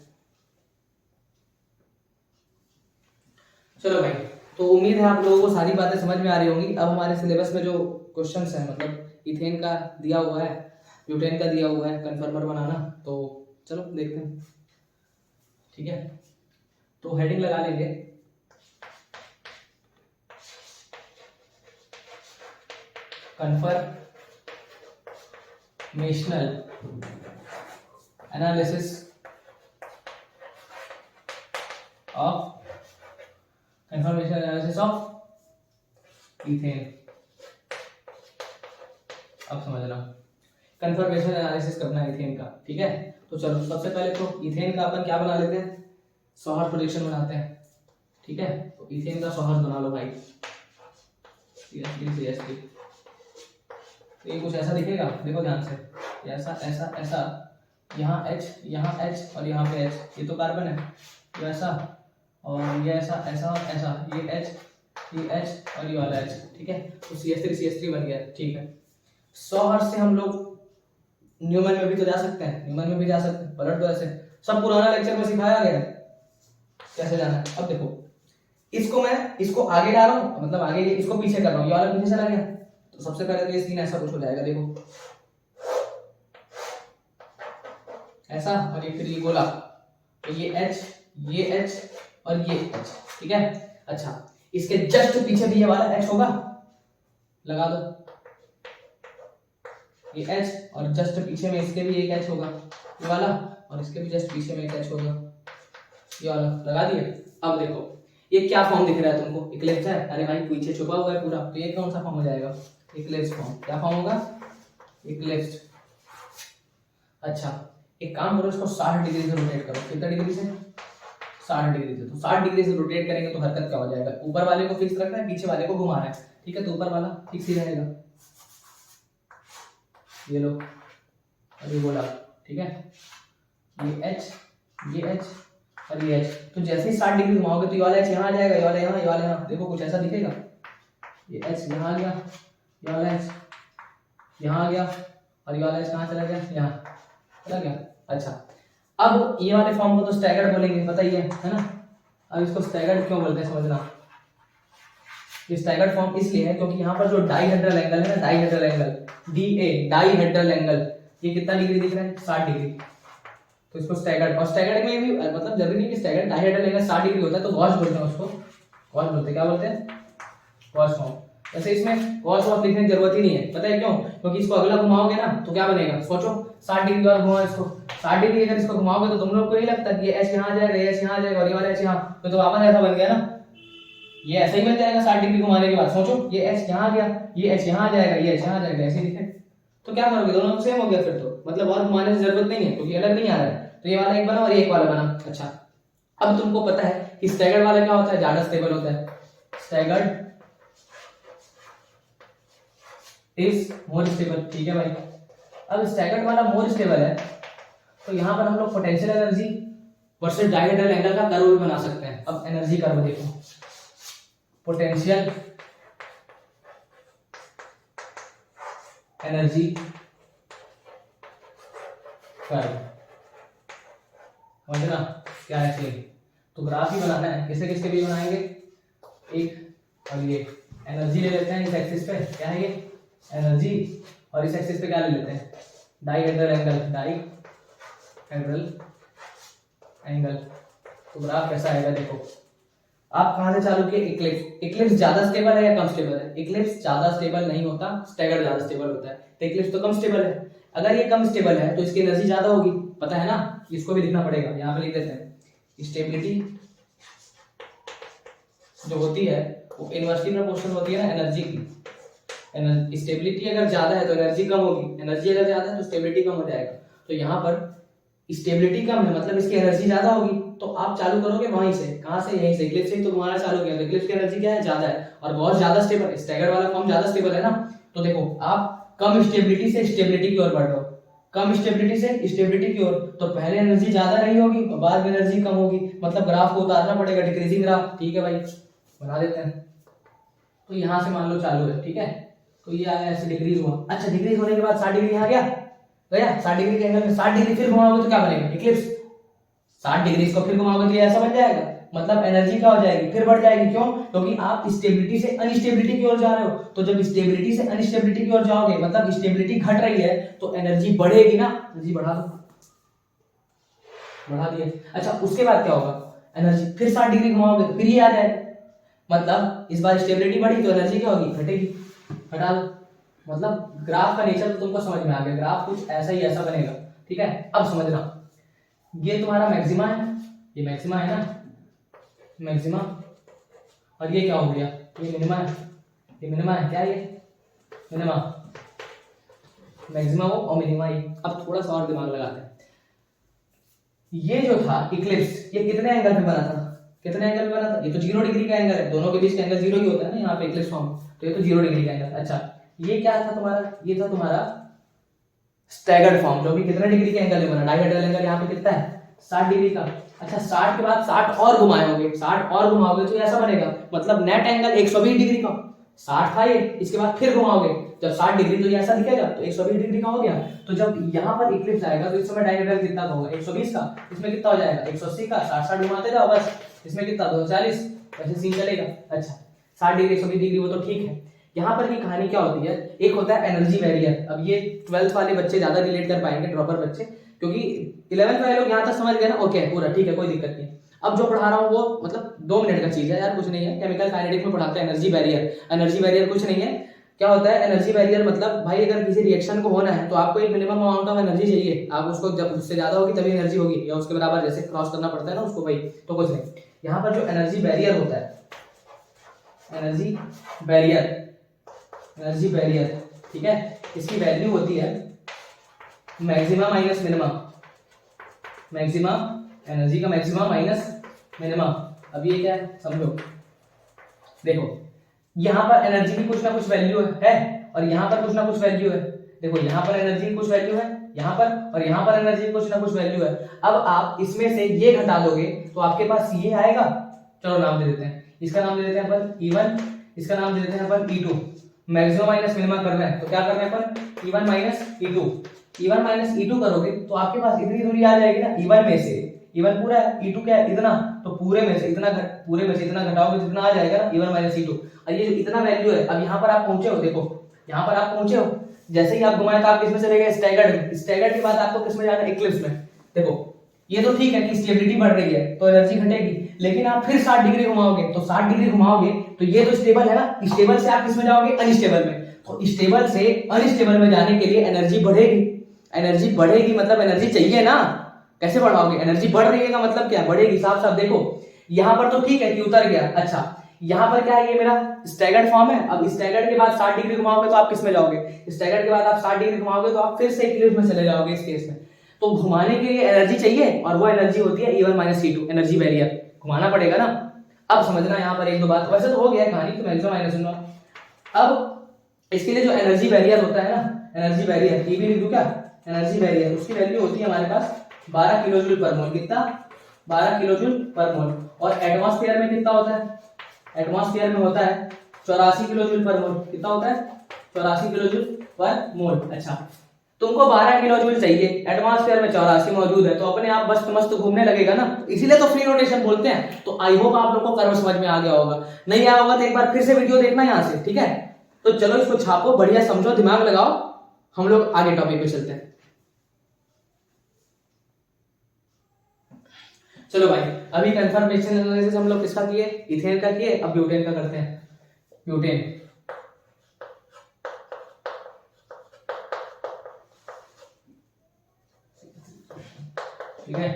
चलो भाई, तो उम्मीद है आप लोगों को सारी बातें समझ में आ रही होंगी। अब हमारे सिलेबस में जो क्वेश्चंस हैं, मतलब इथेन का दिया हुआ है, ब्यूटेन का दिया हुआ है कन्फर्मर बनाना, तो चलो देखते हैं, ठीक है। तो हेडिंग लगा लेंगे कन्फर्मेशनल एनालिसिस ऑफ इथेन। अब समझना, कन्फर्मेशन एनालिसिस करना है इथेन का, ठीक है। तो चलो सबसे पहले तो इथेन का अपन क्या बना लेते हैं, सौहार्द प्रोजेक्शन बनाते हैं, ठीक है। तो इथेन का सौहार्द बना लो भाई, CH3 तो ये कुछ ऐसा दिखेगा, देखो ध्यान से, ऐसा ऐसा ऐसा, यहाँ H और यहाँ पे H, ये तो कार्बन है, तो ऐसा और ये ऐसा ऐसा ऐसा, ये H और ये वाला H, ठीक है। तो CH3 बन गया, ठीक है। सौहार्द से हम लोग न्यूमन में भी तो जा सकते हैं, न्यूमन में भी जा सकते हैं, पलट दो ऐसे, सब पुराना लेक्चर में सिखाया गया है कैसे जाना है। अब देखो, इसको आगे डाल रहा हूँ, मतलब आगे इसको पीछे कर रहा हूँ, ये वाला पीछे चला गया, तो सबसे पहले तो ये सीन ऐसा कुछ हो जाएगा, देखो ऐसा, और ये फिर ये गोला, तो ये H और ये H, ठीक है। अच्छा, इसके जस्ट पीछे भी ये वाला H होगा, लगा दो ये H, और जस्ट पीछे में इसके भी एक H होगा ये वाला, और इसके भी जस्ट पीछे में एक H होगा ये वाला, लगा दिए। अब देखो ये क्या फॉर्म दिख रहा है तुमको, इक्लिप्स है, अरे भाई पीछे छुपा हुआ है पूरा, तो ये कौन सा फॉर्म हो जाएगा, इक्लिप्स फॉर्म। क्या फॉर्म होगा, इक्लिप्स। अच्छा, एक काम करो, इसको 60 डिग्री से रोटेट करो, कितना डिग्री से, 60 डिग्री से। तो 60 डिग्री से रोटेट करेंगे तो हरकत क्या हो जाएगा, ऊपर वाले को फिक्स रखना है, पीछे वाले को घुमाना है, ठीक है। तो ऊपर वाला फिक्स ही रहेगा, ये लो, और ये बोला, ठीक है, ये H और ये H। तो जैसे ही 60 डिग्री घुमाओगे तो ये वाला H यहाँ आ जाएगा, ये वाला यहाँ, ये वाला यहाँ, देखो कुछ ऐसा दिखेगा, ये H यहाँ आ गया, ये वाला H यहाँ आ गया, और ये वाला H कहाँ चला गया, यहाँ चला गया। अच्छा, अब ये वाले फॉर्म को तो स्टैगर्ड बोलेंगे, बताइए, है ना। अब इसको स्टैगर्ड क्यों बोलते हैं समझना, ये स्टैगर्ड फॉर्म इसलिए है क्योंकि यहाँ पर जो डाइहेड्रल एंगल है ना, dihedral angle DA, dihedral angle, ये कितना डिग्री दिख रहा है, 60 डिग्री। तो इसको स्टैगर्ड, और स्टैगर्ड में भी मतलब जरूरी नहीं कि स्टैगर्ड डाइहेड्रल एंगल 60 डिग्री होता है, तो गॉस बोलते हैं उसको, गॉस बोलते हैं, क्या बोलते हैं, गॉस फॉर्म। वैसे इसमें गॉस फॉर्म लिखने की जरूरत ही नहीं है, पता है क्यों, क्योंकि इसको अगला घुमाओगे ना तो क्या बनेगा, सोचो 60 डिग्री और घुमाओ इसको, 60 डिग्री अगर इसको घुमाओगे तो तुम लोग को नहीं लगता कि ये H यहाँ आ जाएगा, ये H यहाँ आ जाएगा और ये वाला H यहाँ, तो वापस ऐसा बन गया ना, ये ऐसा ही बन जाएगा 60 डिग्री घुमाने के बाद। सोचो ये H यहाँ आ गया, ये H यहाँ आ जाएगा, ये H यहाँ आ जाएगा, ऐसे दिखे, तो क्या करोगे, दोनों तो सेम हो गया फिर, तो मतलब और घुमाने की जरूरत नहीं है क्योंकि अलग नहीं आ रहा है। तो ये वाला एक बना और ये एक वाला बना। अच्छा, अब तुमको पता है कि स्टैगर्ड वाला क्या होता है, ज्यादा स्टेबल होता है, स्टैगर्ड इज मोर स्टेबल, ठीक है भाई। अब स्टैगर्ड वाला मोर स्टेबल है, तो यहाँ पर हम लोग potential energy versus dihedral angle का कर्व भी बना सकते हैं। अब एनर्जी कर्व देखो, पोटेंशियल एनर्जी कर्व, समझना क्या है, तो ग्राफ ही बनाना है, किसके किसके भी बनाएंगे, एक और ये एनर्जी ले लेते हैं इस एक्सिस पे, क्या है ये एनर्जी, और इस एक्सिस पे क्या ले लेते हैं डाइहेड्रल एंगल, डाइहेड्रल एंगल। तो ग्राफ कैसा आएगा देखो, आप कहां से चालू किए, इक्लिप्स। इक्लिप्स ज्यादा स्टेबल है या कम स्टेबल है, इक्लिप्स ज्यादा स्टेबल नहीं होता, स्टैगर्ड ज्यादा स्टेबल होता है, तो इक्लिप्स तो कम स्टेबल है। अगर ये कम स्टेबल है तो इसकी एनर्जी ज्यादा होगी, पता है ना, इसको भी लिखना पड़ेगा, यहाँ पे लिख देते हैं स्टेबिलिटी जो होती है वो इनवर्सली प्रोपोर्शनल होती है ना एनर्जी की। स्टेबिलिटी अगर ज्यादा है तो एनर्जी कम होगी, एनर्जी अगर ज्यादा है तो स्टेबिलिटी कम हो जाएगा। तो यहाँ पर स्टेबिलिटी कम है मतलब इसकी एनर्जी ज्यादा होगी, तो आप चालू करोगे वहीं से, कहां से, यहीं से, इक्लिप्स से ही तो घुमाना चालू किया, तो इक्लिप्स की एनर्जी क्या है ज्यादा है और बहुत ज्यादा स्टेबल है, स्टैगर्ड वाला फॉर्म ज्यादा स्टेबल है ना। तो देखो आप कम स्टेबिलिटी से स्टेबिलिटी की ओर बढ़ रहे हो, कम स्टेबिलिटी से स्टेबिलिटी की ओर, तो पहले एनर्जी ज्यादा नहीं होगी और बाद में एनर्जी कम होगी, मतलब ग्राफ को उतारना पड़ेगा, डिक्रीजिंग ग्राफ। ठीक है भाई, बना देते हैं। तो यहां से मान लो चालू है, ठीक है, तो ये आया ऐसे डिक्रीज हुआ। अच्छा, डिक्रीज होने के बाद 60 डिग्री यहाँ गया, 60 डिग्री के एंगल में 60 डिग्री फिर घुमाओगे तो क्या बनेगा, इक्लिप्स। 60 डिग्री इसको फिर घुमाओगे तो ये ऐसा बन जाएगा, मतलब एनर्जी क्या हो जाएगी, फिर बढ़ जाएगी। क्यों? क्योंकि आप स्टेबिलिटी से अनस्टेबिलिटी की ओर जा रहे हो, तो जब स्टेबिलिटी से अनस्टेबिलिटी की ओर जाओगे मतलब स्टेबिलिटी घट रही है तो एनर्जी बढ़ेगी ना, एनर्जी बढ़ा दो, बढ़ा दिए। अच्छा, उसके बाद क्या होगा, एनर्जी फिर 60 डिग्री घुमाओगे तो फिर ये आ जाएगा, मतलब इस बार स्टेबिलिटी बढ़ी तो एनर्जी क्या होगी, घटेगी, हटा दो। मतलब ग्राफ का नेचर तो तुमको समझ में आ गया, ग्राफ कुछ ऐसा ही ऐसा बनेगा। ठीक है, अब समझना, ये तुम्हारा मैक्सिमा है, ये मैक्सिमा है ना, मैक्सिमा, और ये क्या हो गया, ये मिनिमा है, ये मिनिमा है, क्या ये मिनिमा, मैक्सिमा वो और मिनिमा ही। अब थोड़ा सा और दिमाग लगाते हैं, ये जो था इक्लिप्स, ये कितने एंगल पे बना था, कितने एंगल पे बना था, ये तो 0 डिग्री का एंगल है, दोनों के बीच का एंगल 0 ही होता है ना यहाँ पे इक्लिप्स फॉर्म, तो ये तो 0 डिग्री का एंगल। अच्छा, ये क्या था तुम्हारा, ये था तुम्हारा स्टैगर्ड फॉर्म, जो भी कितने डिग्री के एंगल में बना, डाइहेड्रल एंगल यहाँ पे कितना है 60 डिग्री का। अच्छा, 60 के बाद 60 और घुमाओगे, 60 और घुमाओगे तो ऐसा बनेगा, मतलब नेट एंगल 120 डिग्री का, 60 था ये, इसके बाद फिर घुमाओगे जब 60 डिग्री तो ये ऐसा दिखेगा, तो 120 डिग्री का हो गया। तो जब यहाँ पर इक्लिप्स आएगा तो इस समय डाइहेड्रल कितना का होगा, 120 का, इसमें कितना हो जाएगा 180 का, 60 घुमाते जाओ बस, इसमें कितना 240, वैसे सीन चलेगा। अच्छा, 60 डिग्री 120 डिग्री वो तो ठीक है। यहाँ पर की कहानी क्या होती है, एक होता है एनर्जी बैरियर। अब ये 12th वाले बच्चे ज्यादा रिलेट कर पाएंगे, ड्रॉपर बच्चे, क्योंकि 11th वाले लोग यहाँ तक समझ गए ना, ओके पूरा ठीक है, कोई दिक्कत नहीं। अब जो पढ़ा रहा हूँ वो मतलब 2 मिनट का चीज है यार, कुछ नहीं है, केमिकल काइनेटिक्स में पढ़ाते हैं एनर्जी बैरियर। एनर्जी बैरियर कुछ नहीं है, क्या होता है एनर्जी बैरियर, मतलब भाई अगर किसी रिएक्शन को होना है तो आपको एक मिनिमम अमाउंट ऑफ एनर्जी चाहिए, आप उसको जब उससे ज्यादा होगी तभी एनर्जी होगी, या उसके बराबर जैसे क्रॉस करना पड़ता है ना उसको, भाई तो कुछ नहीं। यहाँ पर जो एनर्जी बैरियर होता है, एनर्जी बैरियर, एनर्जी बैरियर, ठीक है, इसकी वैल्यू होती है maxima minus minima, maxima, energy का मैक्सिमा माइनस मिनिमा। अब ये क्या है समझो, देखो यहाँ पर एनर्जी की कुछ ना कुछ वैल्यू है और यहाँ पर कुछ ना कुछ वैल्यू है। देखो यहाँ पर एनर्जी की कुछ वैल्यू है यहाँ पर, और यहाँ पर एनर्जी की कुछ ना कुछ वैल्यू है। अब आप इसमें से ये घटा दोगे तो आपके पास ये आएगा, चलो नाम दे देते हैं, इसका नाम दे देते हैं अपन E1, इसका नाम दे देते हैं अपन E2। मैक्सिमम माइनस मिनिमा कर रहे हैं तो क्या कर रहे हैं अपन, E1 minus E2, E1 minus E2 करोगे तो आपके पास इतनी दूरी आ जाएगी ना, E1 में से, E1 पूरा है, E2 क्या है इतना, तो पूरे में से इतना पूरे में से इतना घटाओगे जितना आ जाएगा ना E1 माइनस E2। और ये जो इतना वैल्यू है, अब यहाँ पर आप पहुंचे हो, देखो यहाँ पर आप पहुंचे हो, जैसे ही आप घुमाए तो आप किसमें चले गए, स्टैगर्ड, स्टैगर्ड के बाद आपको किसमें जाना है, इक्लिप्स में। देखो ये तो ठीक है कि स्टेबिलिटी बढ़ रही है तो एनर्जी घटेगी, लेकिन आप फिर 60 डिग्री घुमाओगे तो 60 डिग्री घुमाओगे तो ये तो स्टेबल है ना, स्टेबल से आप किसमें जाओगे, अनस्टेबल में। तो स्टेबल से अनस्टेबल में जाने के लिए एनर्जी बढ़ेगी, एनर्जी बढ़ेगी मतलब एनर्जी चाहिए ना, कैसे बढ़ाओगे, एनर्जी बढ़ रही है का मतलब क्या, बढ़ेगी, साफ साफ देखो यहाँ पर तो ठीक है कि उतर गया। अच्छा, यहाँ पर क्या है, ये मेरा स्टैगर्ड फॉर्म है। अब स्टैगर्ड के बाद 60 डिग्री घुमाओगे तो आप किसमें जाओगे, स्टैगर्ड के बाद आप 60 डिग्री घुमाओगे तो आप फिर से इक्लिप्स में चले जाओगे इस केस में। तो घुमाने के लिए एनर्जी चाहिए और वो एनर्जी होती है E1 minus E2, energy barrier, घुमाना पड़ेगा ना। अब समझना यहाँ पर एक दो बात, वैसे तो हो गया कहानी, तो मैक्सिमम माइनस मिनिमम। अब इसके लिए जो एनर्जी बैरियर होता है ना, एनर्जी बैरियर, ये भी लिख दूं क्या, एनर्जी बैरियर, उसकी वैल्यू होती है हमारे पास 12 किलो जूल पर मोल, कितना 12 किलो जूल पर मोल। और एटमॉस्फेयर में कितना होता है, एटमॉस्फेयर में होता है 84 किलो जूल पर मोल, कितना होता है 84 किलो जूल पर मोल। अच्छा, तुमको 12 किलो जूल चाहिए, एटमॉस्फेयर में 84 मौजूद है, तो अपने आप मस्त मस्त घूमने लगेगा ना, इसीलिए तो फ्री रोटेशन बोलते हैं। तो आई होप आप लोग को कर्व समझ में आ गया होगा, नहीं आया होगा तो एक बार फिर से वीडियो देखना यहाँ से, ठीक है। तो चलो इसको छापो, बढ़िया समझो, दिमाग लगाओ, हम लोग आगे टॉपिक पे चलते हैं। चलो भाई, अभी कंफर्मेशन एनालिसिस हम लोग किसका किए, इथेन का किए, अब ब्यूटेन का करते हैं। ब्यूटेन, ठीक है।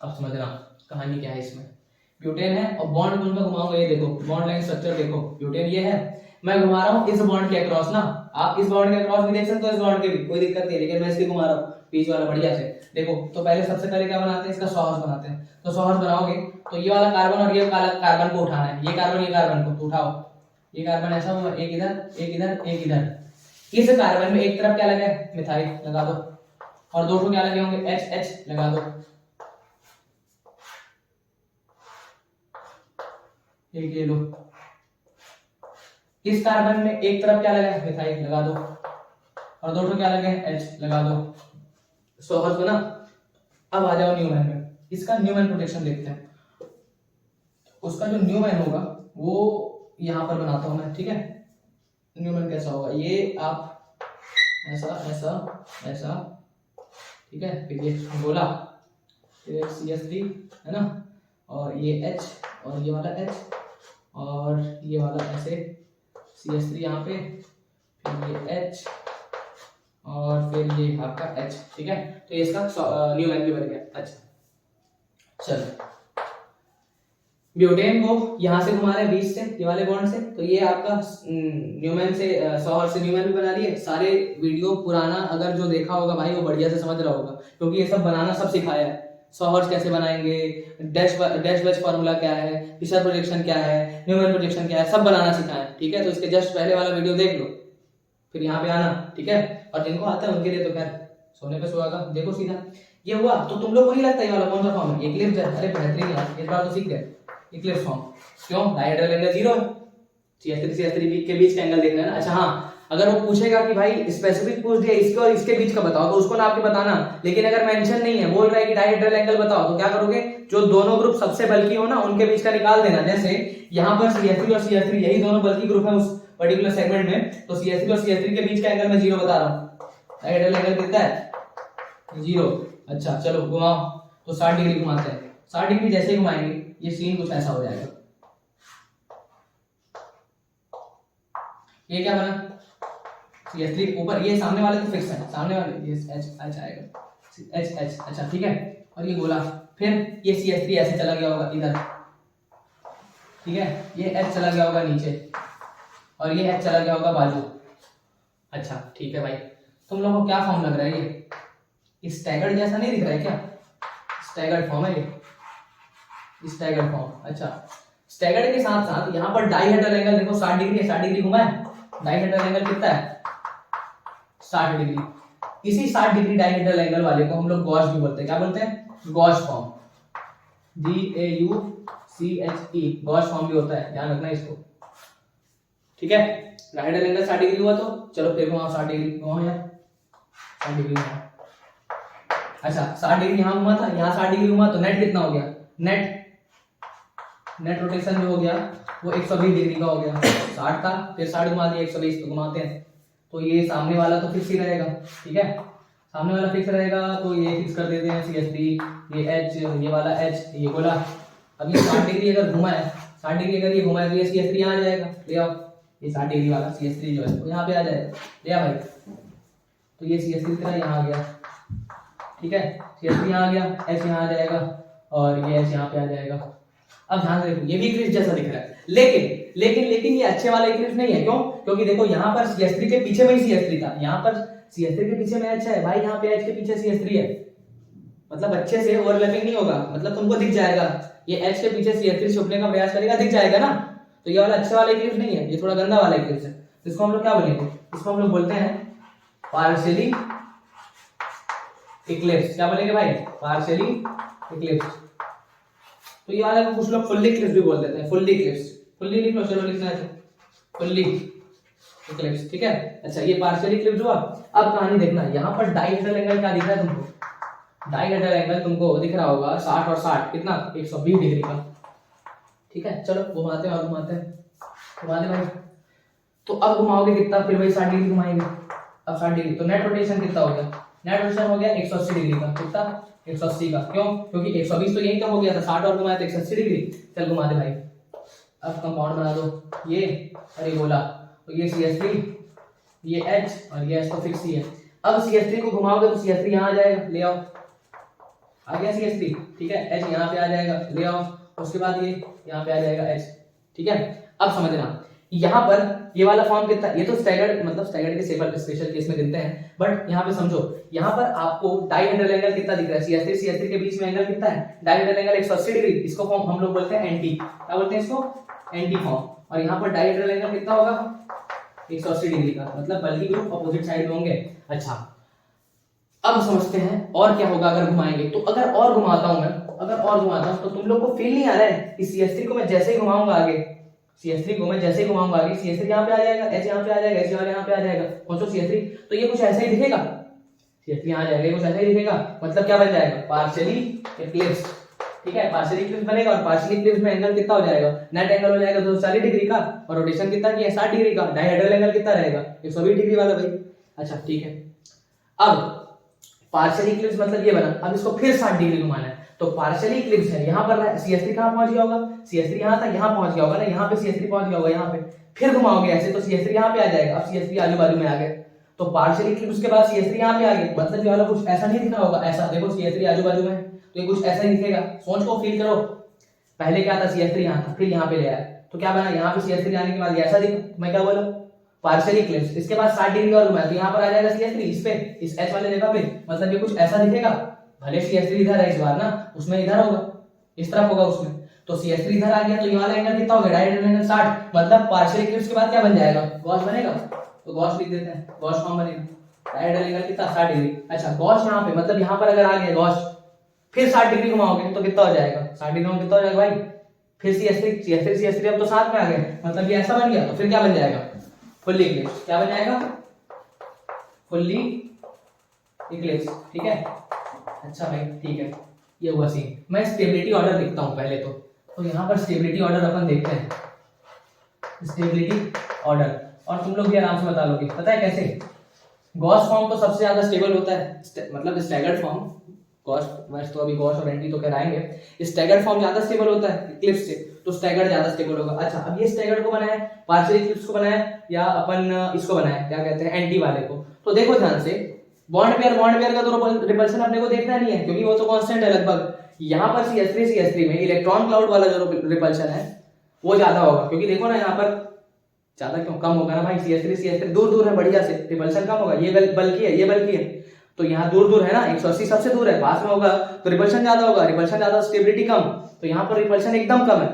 अब समझना कहानी क्या है इसमें। ब्यूटेन है और बॉन्ड में घुमाऊंगा, ये देखो बॉन्ड लाइन स्ट्रक्चर देखो, ब्यूटेन ये है, मैं घुमा रहा हूँ इस बॉन्ड के अक्रॉस ना, आप इस बॉन्ड के अक्रॉस भी देख सकते हो, इस बॉन्ड के भी कोई दिक्कत नहीं है, लेकिन मैं इसके घुमा रहा हूँ बीच वाला बढ़िया से। देखो तो पहले सबसे पहले क्या बनाते हैं, इसका सॉहर्स बनाते हैं। तो सॉहर्स बनाओगे तो ये वाला कार्बन और ये वाला कार्बन को उठाना है, ये कार्बन को तो उठाओ, ये कार्बन ऐसा हुआ, एक इधर एक इधर एक इधर। इस कार्बन में एक तरफ क्या लगा है, मिथाइल लगा दो, और दो क्या लगे होंगे, एच एच लगा दो, एक ये लो। इस कार्बन में एक तरफ क्या लगा है, मिथाइल लगा दो, और दो क्या लगे हैं, एच लगा दो। सॉहर्स बना। अब आ जाओ न्यूमैन में, इसका न्यूमैन प्रोटेक्शन देखते हैं। उसका जो न्यूमैन होगा वो यहां पर बनाता हूं मैं, ठीक है। न्यूमैन कैसा होगा, ये आप ऐसा ऐसा ऐसा, ठीक है, फिर ये गोला, फिर CH3 है ना, और ये H और ये वाला H, और ये वाला ऐसे CH3 यहाँ पे, फिर ये H और फिर ये आपका H, ठीक है। तो ये इसका न्यूमैन भी बन गया। अच्छा चलो, ब्यूटेन को यहाँ से घुमा रहे हैं बीच से, ये वाले बॉन्ड से, तो ये आपका न्यूमैन से सॉहर से न्यूमैन भी बना लिए। सारे वीडियो पुराना अगर जो देखा होगा भाई वो बढ़िया से समझ रहा होगा, क्योंकि ये सब बनाना सब सिखाया है। सॉहर्स कैसे बनाएंगे, डैश वेज फार्मूला क्या है, फिशर प्रोजेक्शन क्या है, न्यूमैन प्रोजेक्शन क्या है, सब बनाना सिखाया है, ठीक है। तो इसके जस्ट पहले वाला वीडियो देख लो, फिर यहाँ पे आना, ठीक है। और जिनको आता है उनके लिए तो खैर सोने पे सुहागा, देखो सीधा ये हुआ। तो तुम लोग को नहीं लगता ये वाला कौन सा फॉर्म है, इक्लिप्स है? अरे बेहतरीन यार, इस बार तो सीख गए इक्लिप्स फॉर्म। क्यों, डायहेड्रल एंगल 0 है, CH3 के बीच का एंगल देखना है ना। अच्छा हाँ, अगर वो पूछेगा कि भाई स्पेसिफिक पूछ दिया इसके और इसके बीच का बताओ, तो उसको ना आपके बताना, लेकिन अगर मेंशन नहीं है, बोल रहा है कि डायहेड्रल एंगल बताओ, तो क्या करोगे, जो दोनों ग्रुप सबसे बल्कि हो ना उनके बीच का निकाल देना। जैसे यहाँ पर CH3 और CH3 यही दोनों बल्कि ग्रुप है उस पर्टिकुलर सेगमेंट में, तो CH3 और CH3 के बीच का एंगल मैं 0 बता रहा हूँ, डायहेड्रल एंगल कितना है, 0। अच्छा चलो घुमाओ, तो 60 डिग्री घुमाते हैं। 60 डिग्री जैसे ही घुमाएंगे ये सीन कुछ ऐसा हो जाएगा। ये क्या बना, CH3 ऊपर, ये सामने वाले तो फिक्स है, सामने वाले ये H आएगा, H। अच्छा ठीक है, और ये गोला, फिर ये CH3 ऐसे चला गया होगा इधर, ठीक है, ये H चला गया होगा नीचे, और ये H चला गया होगा बाजू। अच्छा ठीक है भाई, तुम लोगों को क्या फॉर्म लग रहा है, ये स्टैगर्ड जैसा नहीं दिख रहा है क्या, स्टैगर्ड फॉर्म है ये, स्टैगर्ड फॉर्म। अच्छा, स्टैगर्ड के साथ साथ यहाँ पर डायहेड्रल एंगल देखो 60 डिग्री है, 60 डिग्री घुमाए, डायहेड्रल एंगल कितना है, 60 डिग्री। इसी 60 डिग्री डायहेड्रल एंगल वाले को हम लोग गॉस भी बोलते हैं, क्या बोलते हैं, Gauss form, GAUCHE, Gauss form भी होता है, ध्यान रखना इसको, ठीक है। डायहेड्रल एंगल 60 डिग्री हुआ, तो चलो फिर घुमाओ 60 डिग्री, घुमाओ यार 60 डिग्री घुमाओ। अच्छा 60 डिग्री यहाँ घुमा था, यहाँ 60 डिग्री घुमा, तो नेट कितना हो गया, नेट रोटेशन जो हो गया वो 120 डिग्री का हो गया। 60 था, फिर 60 घुमा दिया, 120 तो घुमाते हैं, तो ये सामने वाला तो फिक्स ही रहेगा, ठीक है, सामने वाला फिक्स रहेगा, तो ये फिक्स कर देते हैं CH3, ये H, ये वाला H, ये बोला। अब ये 60 डिग्री अगर घुमा है, 60 डिग्री अगर ये घुमा है, तो ये CH3 यहाँ आ जाएगा, ले आओ, ये 60 डिग्री वाला CH3 जो है वो यहाँ पे आ जाएगा, ले आ भाई, तो ये CH3 तेरा यहाँ आ गया, ठीक है, CH3 यहाँ आ गया, H यहाँ आ जाएगा, और ये H यहाँ पे आ जाएगा। अब ध्यान से देखो, ये भी इक्लिप्स जैसा दिख रहा है, लेकिन ये अच्छे वाला इक्लिप्स नहीं है। क्यों, क्योंकि देखो यहाँ पर CH3 के पीछे में ही CH3 था, यहाँ पर CH3 के पीछे में H है भाई, यहाँ पे H के पीछे CH3 है, मतलब अच्छे से ओवरलैपिंग नहीं होगा, मतलब तुमको दिख जाएगा, ये H के पीछे CH3 छुपने का प्रयास करेगा, दिख जाएगा ना। तो ये वाला अच्छे वाला इक्लिप्स नहीं है, ये थोड़ा गंदा वाला इक्लिप्स है। तो इसको हम लोग क्या बोलेंगे, इसको हम लोग बोलते हैं पार्शियली इक्लिप्स। क्या बोलेंगे भाई, पार्शियली इक्लिप्स। तो ये वाला को कुछ लोग फुल्ली इक्लिप्स भी बोल देते हैं, फुल्ली इक्लिप्स, फुल्ली लिख लो, चलो लिखना है तो फुल्ली इक्लिप्स, ठीक है। अच्छा ये पार्शियल इक्लिप्स हुआ। अब कहानी देखना, यहाँ पर डाइहेड्रल एंगल क्या दिख रहा है तुमको, डाइहेड्रल एंगल तुमको दिख रहा होगा 60 और 60 कितना 120 डिग्री का, ठीक है। चलो घुमाते हैं और घुमाते हैं, घुमाते भाई। तो अब घुमाओगे कितना, फिर वही 60 डिग्री घुमाएंगे, अब 60 डिग्री, तो नेट रोटेशन कितना हो गया, नेट रोटेशन हो गया 180 डिग्री का, कितना 180 का, क्यों, क्योंकि 120 तो यही कम हो गया था, 60 और घुमाया तो 180 डिग्री। चल घुमा दे भाई, अब कंपाउंड बना दो, ये और ये बोला, तो ये CH3, ये H और ये H तो फिक्स ही है। अब CH3 को घुमाओगे तो CH3 यहाँ आ जाएगा, ले आओ, आ गया CH3, ठीक है। H यहाँ पे आ जाएगा, ले आओ, उसके बाद ये यहाँ पे आ जाएगा H, ठीक है। अब समझना यहाँ पर ये वाला फॉर्म कितना, ये तो स्टैगर्ड मतलब स्टैगर्ड के स्पेशल केस में गिनते हैं, बट यहाँ पे समझो, यहाँ पर आपको डाइहेड्रल एंगल कितना दिख रहा है, CH3 के बीच में एंगल कितना है, डाइहेड्रल एंगल 180 डिग्री, इसको फॉर्म हम लोग बोलते हैं एंटी, क्या बोलते हैं इसको, एंटी फॉर्म। और यहाँ पर डाइहेड्रल एंगल कितना होगा 180 डिग्री का, मतलब बल्कि ग्रुप अपोजिट साइड में होंगे। अच्छा अब समझते हैं और क्या होगा अगर घुमाएंगे, तो अगर और घुमाता हूं मैं, अगर और घुमाता हूं तो तुम लोग को फील नहीं आ रहा है कि CH3 को मैं जैसे ही घुमाऊंगा आगे, CH3 को मैं जैसे ही घुमाऊंगा आगे, CH3 यहाँ पे आ जाएगा, H यहाँ पे आ जाएगा, H यहाँ पे आ जाएगा, पहुंचो CH3, तो ये कुछ ऐसा ही दिखेगा, CH3 यहाँ आ जाएगा, कुछ ऐसा ही दिखेगा, मतलब क्या बन जाएगा, पार्शियली इक्लिप्स, ठीक है। पार्शियली इक्लिप्स बनेगा और पार्शियली इक्लिप्स में एंगल कितना हो जाएगा, नेट एंगल हो जाएगा 240 डिग्री का, और रोटेशन कितना किया 60 डिग्री का, डाइहेड्रल एंगल कितना रहेगा 120 डिग्री वाला भाई। अच्छा ठीक है, अब पार्शियल इक्लिप्स मतलब ये बना, अब इसको फिर 60 डिग्री घुमाना है, तो पार्शियल इक्लिप्स है यहाँ पर, CH3 कहाँ पहुंच गया होगा, CH3 यहाँ था, यहाँ पहुंच गया होगा ना, यहाँ पे CH3 पहुंच गया होगा, यहाँ पे फिर घुमाओगे ऐसे तो CH3 यहाँ पे आ जाएगा, अब CH3 आजू बाजू में आ गए, तो पार्शियल इक्लिप्स के बाद CH3 यहाँ पे आ गए, मतलब ये वाला कुछ ऐसा नहीं दिख रहा होगा, ऐसा देखो CH3 आजू बाजू में, तो ये कुछ ऐसा ही दिखेगा, सोच को फील करो, पहले क्या था CH3 यहाँ था, फिर यहाँ पे ले आया, तो क्या बना, यहाँ पे CH3 आने के बाद ऐसा दिख, मैं क्या बोला पार्शियल इक्लिप्स, इसके बाद 60 डिग्री और घुमाया तो यहाँ पर आ जाएगा CH3, इस पे इस H वाले जगह पे, मतलब ये कुछ ऐसा दिखेगा, भले CH3 इधर है इस बार ना, उसमें इधर होगा, इस तरफ होगा उसमें, तो CH3 इधर आ गया, तो ये वाला एंगल कितना हो गया, डाइहेड्रल एंगल 60, मतलब पार्शियल इक्लिप्स के बाद क्या बन जाएगा, गॉस बनेगा, तो गॉस लिख देते हैं, गॉस फॉर्म बनेगा, डाइहेड्रल एंगल कितना 60 डिग्री। अच्छा गॉस यहाँ पे, मतलब यहाँ पर अगर आ गया गॉस, फिर 60 डिग्री घुमाओगे तो कितना हो जाएगा, 60 डिग्री में कितना हो जाएगा भाई, फिर CH3 अब तो साथ में आ गए, मतलब ये ऐसा बन गया, तो फिर क्या बन जाएगा, फुल्ली इक्लिप्स, क्या बन जाएगा, फुल्ली इक्लिप्स, ठीक है। अच्छा भाई ठीक है, ये हुआ सीन। मैं स्टेबिलिटी ऑर्डर लिखता हूं पहले तो यहाँ पर स्टेबिलिटी ऑर्डर अपन देखते हैं, स्टेबिलिटी ऑर्डर, और तुम लोग भी आराम से बता लोगे, पता है कैसे, गॉस फॉर्म तो सबसे ज्यादा स्टेबल होता है, मतलब स्टैगर्ड फॉर्म, गॉस वैसे तो अभी गॉस और एंटी तो कराएंगे, स्टैगर्ड फॉर्म ज्यादा स्टेबल होता है इक्लिप्स से, तो स्टैगर्ड ज्यादा स्टेबल होगा। अच्छा अब ये स्टैगर्ड को बनाया, पार्शियल इक्लिप्स को बनाया, या अपन इसको बनाया क्या कहते हैं एंटी वाले को, तो देखो ध्यान से, बॉन्ड पेयर का तो रिपल्शन अपने को देखना नहीं है, क्योंकि वो तो कांस्टेंट है लगभग, यहाँ पर CH3 में इलेक्ट्रॉन क्लाउड वाला जो रिपल्शन है वो ज्यादा होगा, क्योंकि देखो ना यहाँ पर ज्यादा क्यों, कम होगा ना भाई, CH3 दूर दूर है बढ़िया से, रिपल्शन कम होगा, ये बल्कि है, ये बल्कि है, तो यहाँ दूर दूर है ना, 180 सबसे दूर है, पास में होगा तो रिपल्शन ज्यादा होगा, रिपल्शन ज्यादा स्टेबिलिटी कम, तो यहाँ पर रिपल्शन एकदम कम है,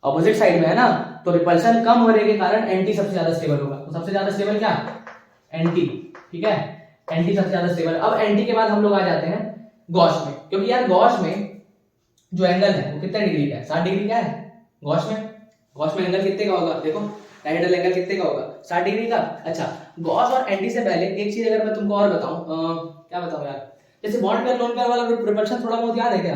अपोजिट साइड में है ना, तो रिपल्शन कम होने के कारण एंटी सबसे ज्यादा स्टेबल होगा, तो सबसे ज्यादा स्टेबल क्या, एंटी, ठीक है, एंटी सबसे ज्यादा स्टेबल। अब एंटी के बाद हम लोग आ जाते हैं गॉस में, क्योंकि यार गॉस में जो एंगल है वो कितने डिग्री का है, 60 डिग्री का है, गॉस में एंगल कितने का होगा, देखो डाइहेड्रल एंगल कितने का होगा, 60 डिग्री का। अच्छा गॉस और एंटी से पहले एक चीज अगर मैं तुमको और बताऊं, क्या बताऊं यार, जैसे बॉन्ड पेयर लोन पेयर वाला रिपल्शन थोड़ा बहुत याद है क्या,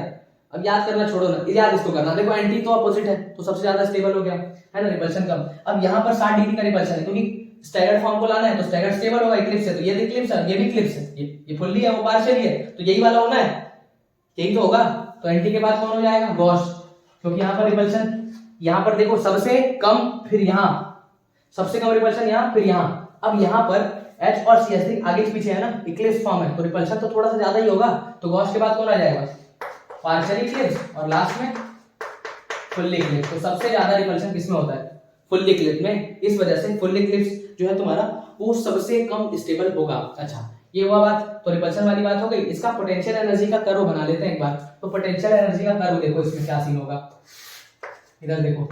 अब याद करना छोड़ो ना, याद इसको करना, देखो एंटी तो अपोजिट है, तो सबसे ज्यादा स्टेबल हो गया है ना, रिपल्शन कम। अब यहाँ पर 60 डिग्री का रिपल्शन है, क्योंकि स्टैगर्ड फॉर्म को लाना है, तो स्टैगर्ड स्टेबल होगा, इक्लिप्स है, तो ये भी इक्लिप्स है, ये भी इक्लिप्स है, ये फुल्ली है, वो पार्शियली है, तो यही वाला होना है, यही तो होगा, तो एंटी के बाद कौन हो जाएगा, गॉस, क्योंकि यहाँ पर रिपल्शन, यहाँ पर देखो सबसे कम, फिर यहाँ सबसे कम रिपल्शन, यहाँ फिर यहाँ, अब यहाँ पर H और CH3 आगे पीछे है ना, इक्लिप्स फॉर्म है, तो रिपल्शन तो थोड़ा सा ज्यादा ही होगा, तो गॉस के बाद कौन आ जाएगा, पार्शियल इक्लिप्स, और लास्ट में फुल्ली इक्लिप्स। तो सबसे ज्यादा रिपल्शन किसमें होता है, फुल्ली इक्लिप्स में, इस वजह से फुल्ली इक्लिप्स जो है तुम्हारा वो सबसे कम स्टेबल होगा। अच्छा ये हुआ बात, तो रिपल्शन वाली बात हो गई। इसका पोटेंशियल एनर्जी का कर्व बना लेते हैं एक बार, तो पोटेंशियल एनर्जी का कर्व देखो इसमें क्या सीन होगा, इधर देखो,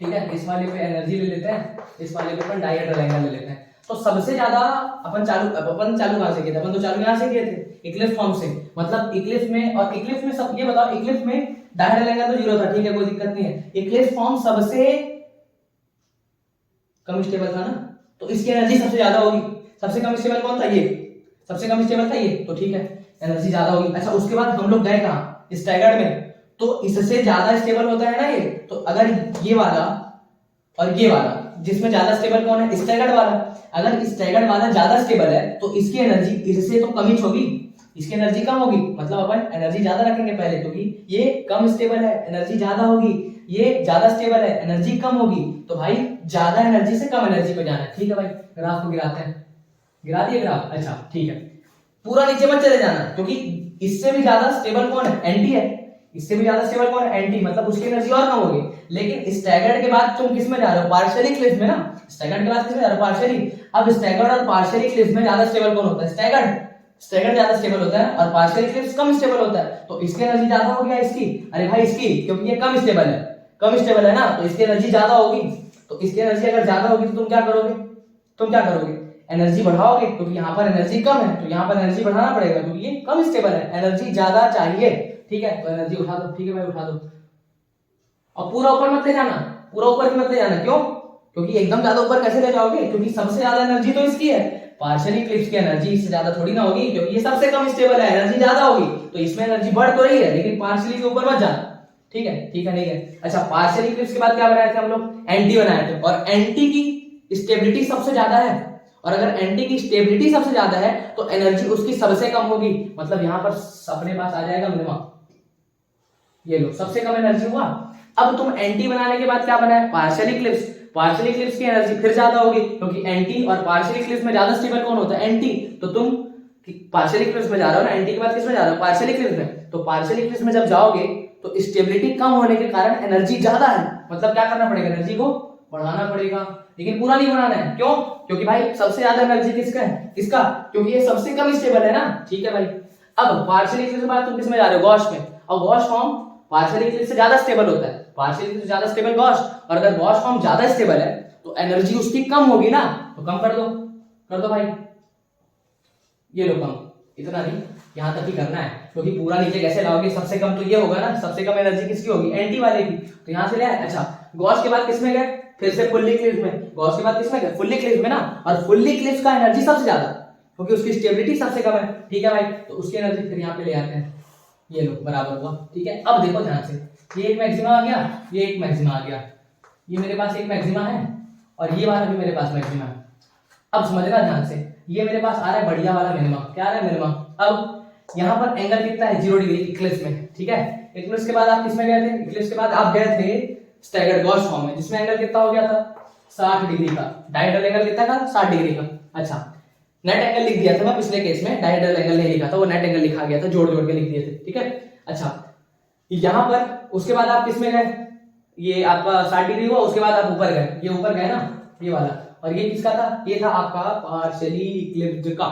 ठीक है, इस वाले पे एनर्जी ले लेते हैं, इस वाले पे अपन डाइहेड्रल एंगल ले लेते हैं, तो सबसे ज्यादा अपन चालू कहां से किए थे, अपन तो चालू यहां से किए थे इक्लिप्स फॉर्म से, मतलब इक्लिप्स में, और इक्लिप्स में सब ये बताओ, इक्लिप्स में डाइहेड्रल एंगल तो 0 था, ठीक है कोई दिक्कत नहीं है, इक्लिप्स फॉर्म सबसे कम स्टेबल था ना, तो इसकी एनर्जी सबसे ज्यादा होगी। सबसे कम स्टेबल कौन था? ये सबसे कम स्टेबल था ये, तो ठीक है एनर्जी ज्यादा होगी। अच्छा उसके बाद हम लोग गए कहाँ? स्टैगर्ड में। तो इससे ज्यादा स्टेबल होता है ना ये, तो अगर ये वाला और ये वाला, जिसमें ज्यादा स्टेबल कौन है? स्टैगर्ड वाला। अगर स्टैगर्ड वाला ज्यादा स्टेबल है तो इसकी एनर्जी इससे तो कम ही होगी, इसकी एनर्जी कम होगी, मतलब अपन एनर्जी ज्यादा रखेंगे पहले, क्योंकि ये कम स्टेबल है एनर्जी ज्यादा होगी, ये ज्यादा स्टेबल है एनर्जी कम होगी, तो भाई ज्यादा एनर्जी से कम एनर्जी पे जाना है। ठीक है भाई, ग्राफ को गिराते हैं, गिरा दिए ग्राफ। अच्छा ठीक है, पूरा नीचे मत चले जाना, क्योंकि इससे भी ज्यादा स्टेबल कौन है? एंटी है। इससे भी ज्यादा स्टेबल कौन है? एंटी, मतलब उसकी एनर्जी और कम होगी। लेकिन स्टैगर्ड के बाद तुम किस में जा रहे हो? पार्शियल इक्लिप्स में ना। स्टैगर्ड के बाद किस में जा रहे हो? पार्शियली। अब स्टैगर्ड और पार्शियल इक्लिप्स में ज्यादा स्टेबल कौन होता है? स्टैगर्ड। स्टैगर्ड ज्यादा स्टेबल होता है और पार्शियल इक्लिप्स कम स्टेबल होता है, तो इसकी एनर्जी ज्यादा होगी या इसकी? अरे भाई इसकी, क्योंकि ये कम स्टेबल है, कम स्टेबल है ना, तो इसकी एनर्जी ज्यादा होगी। तो इसकी एनर्जी अगर ज्यादा होगी तो तुम क्या करोगे? तुम क्या करोगे? एनर्जी बढ़ाओगे, क्योंकि यहाँ पर एनर्जी कम है तो यहाँ पर एनर्जी बढ़ाना पड़ेगा, क्योंकि ये कम स्टेबल है, एनर्जी ज्यादा चाहिए। ठीक है, तो एनर्जी उठा दो। ठीक है भाई उठा दो, और पूरा ऊपर मत ले जाना, पूरा ऊपर भी मत ले जाना। क्यों? क्योंकि एकदम ज्यादा ऊपर कैसे ले जाओगे? क्योंकि सबसे ज्यादा एनर्जी तो इसकी है, पार्शियल इक्लिप्स की एनर्जी इससे ज्यादा थोड़ी ना होगी, क्योंकि ये सबसे कम स्टेबल है, एनर्जी ज्यादा होगी, तो इसमें एनर्जी बढ़ तो रही है, लेकिन पार्शियली के ऊपर मत जाना। ठीक है ठीक है, नहीं है। अच्छा पार्शियल इक्लिप्स के बाद क्या बनाए थे हम लोग? एंटी बनाए थे, और एंटी की स्टेबिलिटी सबसे ज्यादा है, और अगर एंटी की स्टेबिलिटी सबसे ज्यादा है तो एनर्जी उसकी सबसे कम होगी, मतलब यहां पर अपने पास आ जाएगा मिनिमम, ये लो सबसे कम एनर्जी हुआ। अब तुम एंटी बनाने के बाद क्या बनाए? Partial Eclipse. पार्शियल इक्लिप्स की एनर्जी फिर ज्यादा होगी, क्योंकि एंटी और पार्शियल इक्लिप्स में ज्यादा स्टेबल कौन होता है? एंटी। तो तुम पार्शियल इक्लिप्स में जा रहे हो ना, एंटी के बाद किस में जा रहे हो? पार्शियल इक्लिप्स में। तो पार्शियल इक्लिप्स में जब जाओगे तो स्टेबिलिटी कम होने के कारण एनर्जी ज्यादा है, मतलब क्या करना पड़ेगा? एनर्जी को बढ़ाना पड़ेगा, लेकिन पूरा नहीं बढ़ाना है। क्यों? क्योंकि भाई सबसे ज्यादा एनर्जी किसका है? किसका? क्योंकि ये सबसे कम स्टेबल है ना। ठीक है भाई, अब पार्शियल इक्लिप्स के बाद तुम किस में जा रहे हो? गॉस में। और गॉस फॉर्म पार्शियल इक्लिप्स से ज्यादा स्टेबल होता है, पार्शियल इक्लिप्स से ज्यादा स्टेबल गॉस, और अगर गॉस फॉर्म ज्यादा स्टेबल है तो एनर्जी उसकी कम होगी ना, तो कम कर दो भाई, ये लो कम, इतना नहीं, यहां तक ही करना है, क्योंकि पूरा नीचे कैसे लाओगे? सबसे कम तो ये होगा ना, सबसे कम एनर्जी किसकी होगी? एंटी वाले की, तो यहां से ले आए। अच्छा गॉस के बाद किसमें गए? फिर से फुल्ली इक्लिप्स में। गॉस के बाद किसमें गए? फुल्ली इक्लिप्स में ना, और फुल्ली इक्लिप्स का एनर्जी सबसे ज्यादा, क्योंकि उसकी स्टेबिलिटी सबसे कम है। ठीक है भाई, तो उसकी एनर्जी फिर यहाँ पे ले आते हैं, ये लो बराबर हुआ। ठीक है, अब देखो ध्यान से, ये एक मैक्सिमा आ गया, ये एक मैक्सिमा आ गया, ये मेरे पास एक मैक्सिमा है और ये वाला भी मेरे पास मैक्सिमा है। अब समझना ध्यान से, ये मेरे पास आ रहा है बढ़िया वाला मिनिमम। क्या आ रहा है? मिनिमम। अब यहाँ पर एंगल कितना है? 0 डिग्री इक्लिप्स में। ठीक है, इक्लिप्स के बाद आप किसमें गए थे? इक्लिप्स के बाद आप गए थे स्टैगर्ड गॉस फॉर्म में, जिसमें एंगल कितना हो गया था? 60 डिग्री का। डायहेड्रल एंगल कितना था? 60 डिग्री का। अच्छा नेट एंगल लिख दिया था मैं पिछले केस में, डायहेड्रल एंगल नहीं लिखा था, वो नेट एंगल लिखा गया था, जोड़ जोड़ के लिख दिए थे। ठीक है, अच्छा यहां पर उसके बाद आप किसमें गए? ये आपका 60 डिग्री हुआ, उसके बाद आप ऊपर गए, ये ऊपर गए ना, ये वाला, और ये किसका था? ये था आपका पार्शियली इक्लिप्स्ड का,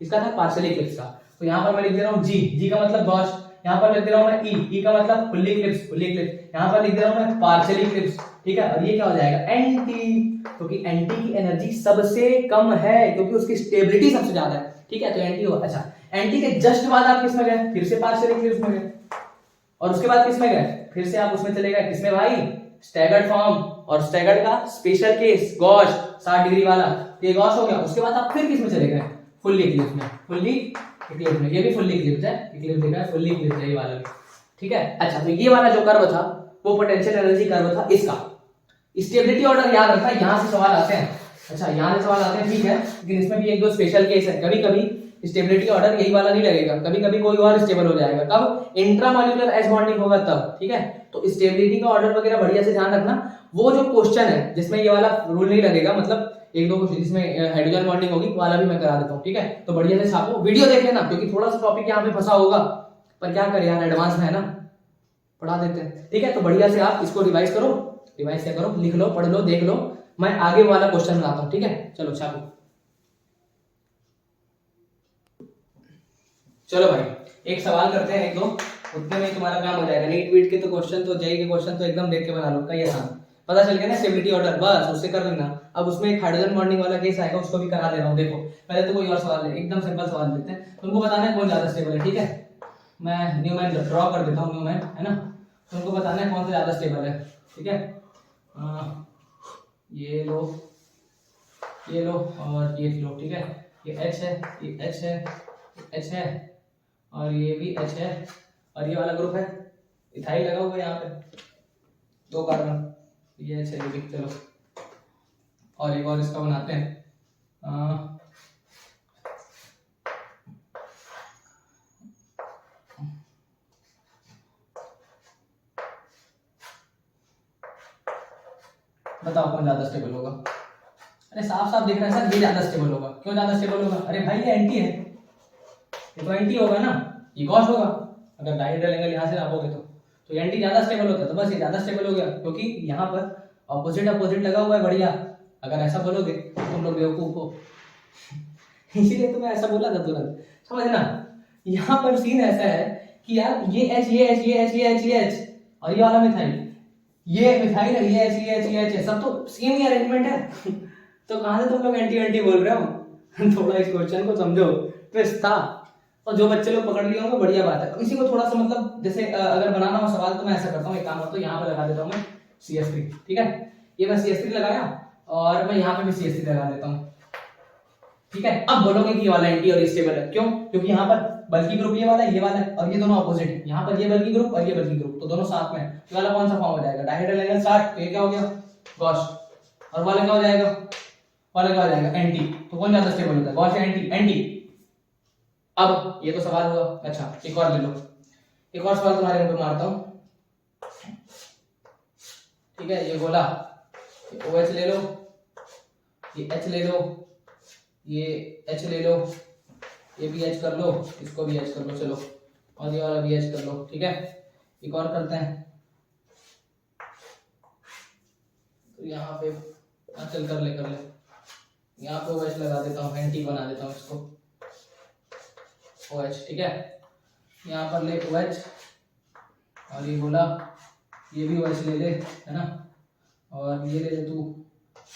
इसका था पार्शियली इक्लिप्स का। तो यहाँ पर मैं लिख दे रहा हूँ जी, जी का मतलब गॉस, यहाँ पर लिख दे रहा हूँ मैं ई, ई का मतलब फुल्ली इक्लिप्स, फुल्ली इक्लिप्स, यहाँ पर लिख दे रहा हूँ मैं पार्शियली इक्लिप्स। ठीक है, और ये क्या हो जाएगा? एंटी, क्योंकि एंटी की एनर्जी सबसे कम है, क्योंकि उसकी स्टेबिलिटी सबसे ज्यादा है। ठीक है, तो एंटी हो। अच्छा एंटी के जस्ट बाद आप किसमें गए? फिर से पार्शियल इक्लिप्स में गए, और उसके बाद किसमें गए? फिर से आप उसमें चले गए, किसमें भाई? स्टैगर्ड फॉर्म, और स्टैगर्ड का स्पेशल केस गॉस 60 डिग्री वाला, ये गॉस हो गया। उसके बाद आप फिर किसमें चले गए? फुल्ली इक्लिप्स में, फुल्ली इक्लिप्स में, ये भी फुल्ली इक्लिप्स है, इक्लिप्स देखा है, फुल्ली इक्लिप्स है ये वाला भी। ठीक है, अच्छा तो ये वाला जो कर्व था वो पोटेंशियल एनर्जी कर्व था इसका। स्टेबिलिटी ऑर्डर याद रखना, यहां से सवाल आते हैं। अच्छा यहां से सवाल आते हैं, ठीक है, लेकिन इसमें भी एक दो स्पेशल केस है। कभी कभी स्टेबिलिटी ऑर्डर यही वाला नहीं लगेगा, कभी कभी कोई और स्टेबल हो जाएगा। कब? इंट्रामॉलिक्यूलर एच बॉन्डिंग होगा तब। ठीक है, तो स्टेबिलिटी का ऑर्डर वगैरह बढ़िया से ध्यान रखना। वो जो क्वेश्चन है जिसमें ये वाला रूल नहीं लगेगा, मतलब एक दो क्वेश्चन जिसमें हाइड्रोजन बॉन्डिंग होगी, वाला भी मैं करा देता हूँ। ठीक है, तो बढ़िया से छापो, वीडियो देख लेना, क्योंकि थोड़ा सा टॉपिक यहाँ पे फंसा होगा, पर क्या करें यार, एडवांस में है ना, पढ़ा देते हैं। ठीक है, तो बढ़िया से आप इसको रिवाइज करो, रिवाइज क्या करो, लिख लो, पढ़ लो, देख लो, मैं आगे वाला क्वेश्चन बनाता हूँ। ठीक है, चलो छापो। चलो भाई एक सवाल करते हैं, एक दो, उतने में तुम्हारा काम हो जाएगा। नीट वीट के तो क्वेश्चन तो जेईई के क्वेश्चन तो एकदम देख के बना लो, कई आसान, पता चल गया ना स्टेबिलिटी ऑर्डर, बस उससे कर लेना। अब उसमें एक हाइड्रोजन बॉन्डिंग वाला केस आएगा, उसको भी करा दे रहा हूँ। देखो पहले तो कोई और सवाल है, एकदम सिंपल सवाल लेते हैं, तुमको बताना है कौन ज्यादा स्टेबल है। ठीक है, मैं न्यूमैन ड्रॉ कर देता हूँ, न्यूमैन है ना, तुमको बताना है कौन सा ज्यादा स्टेबल है। ठीक है, ये लो ये लो और ये लो, ठीक है। ये H है, ये H है, ये H है और ये भी H है और ये वाला ग्रुप है इथाइल लगा हुआ है यहाँ पे 2 कार्बन, ये H है ये भी। चलो और एक और इसका बनाते हैं। बताओ कौन ज्यादा स्टेबल होगा? अरे साफ साफ दिख रहा है सर, ये ज्यादा स्टेबल होगा। क्यों ज्यादा स्टेबल होगा? अरे भाई ये एंटी है, ये तो एंटी होगा ना, ये गॉस होगा। अगर डायहेड्रल एंगल यहाँ से नापोगे तो ये एंटी ज्यादा स्टेबल होता है, तो बस ये ज्यादा स्टेबल हो गया क्योंकि यहाँ पर अपोजिट अपोजिट लगा हुआ है। बढ़िया, अगर ऐसा बोलोगे तो तुम लोग बेवकूफ हो इसीलिए तो मैं ऐसा बोला था तुरंत, समझना। यहाँ पर सीन ऐसा है कि यार ये H ये H ये H ये H ये H और ये वाला मिथाइल, ये मिथाइल है, ये H ये H ये H है, सब तो सेम ही अरेंजमेंट है तो कहाँ से तुम लोग एंटी एंटी बोल रहे हो थोड़ा इस क्वेश्चन को समझो, ट्विस्ट था। और जो बच्चे लोग पकड़ लिए होंगे बढ़िया बात है। अब इसी को थोड़ा सा मतलब जैसे अगर बनाना हो सवाल तो मैं ऐसा करता हूँ, एक काम करता हूँ, यहाँ पर लगा देता हूँ मैं CH3, ठीक है। ये मैं CH3 लगाया और मैं यहाँ पे भी CH3 लगा देता हूँ, ठीक है। अब बोलोगे कि ये वाला एंटी और स्टेबल है, क्यों? क्योंकि यहाँ पर बल्कि ग्रुप ये वाला है और ये दोनों अपोजिट है। यहाँ पर ये बल्कि ग्रुप और ये बल्कि ग्रुप, तो दोनों साथ में है। ये वाला कौन सा फॉर्म हो जाएगा? डायहेड्रल एंगल 60, तो ये क्या हो गया? गॉस। और वाला क्या हो जाएगा? वाला क्या हो जाएगा? एंटी। तो कौन ज्यादा स्टेबल होता है, गॉस या एंटी? एंटी। अब ये तो सवाल हुआ। अच्छा एक और ले लो, एक और सवाल तुम्हारे ऊपर मारता हूँ, ठीक है। ये बोला OH ले लो, ये H ले लो, ये H ले लो, ये भी H कर लो, इसको भी H कर लो, चलो, और ये वाला भी H कर लो, ठीक है। एक और करते हैं, तो यहाँ पे चल कर ले यहाँ पे OH लगा देता हूँ, एंटी बना देता हूँ इसको OH, ठीक है। यहाँ पर ले OH और ये बोला ये भी OH ले ले, है ना, और ये ले ले तू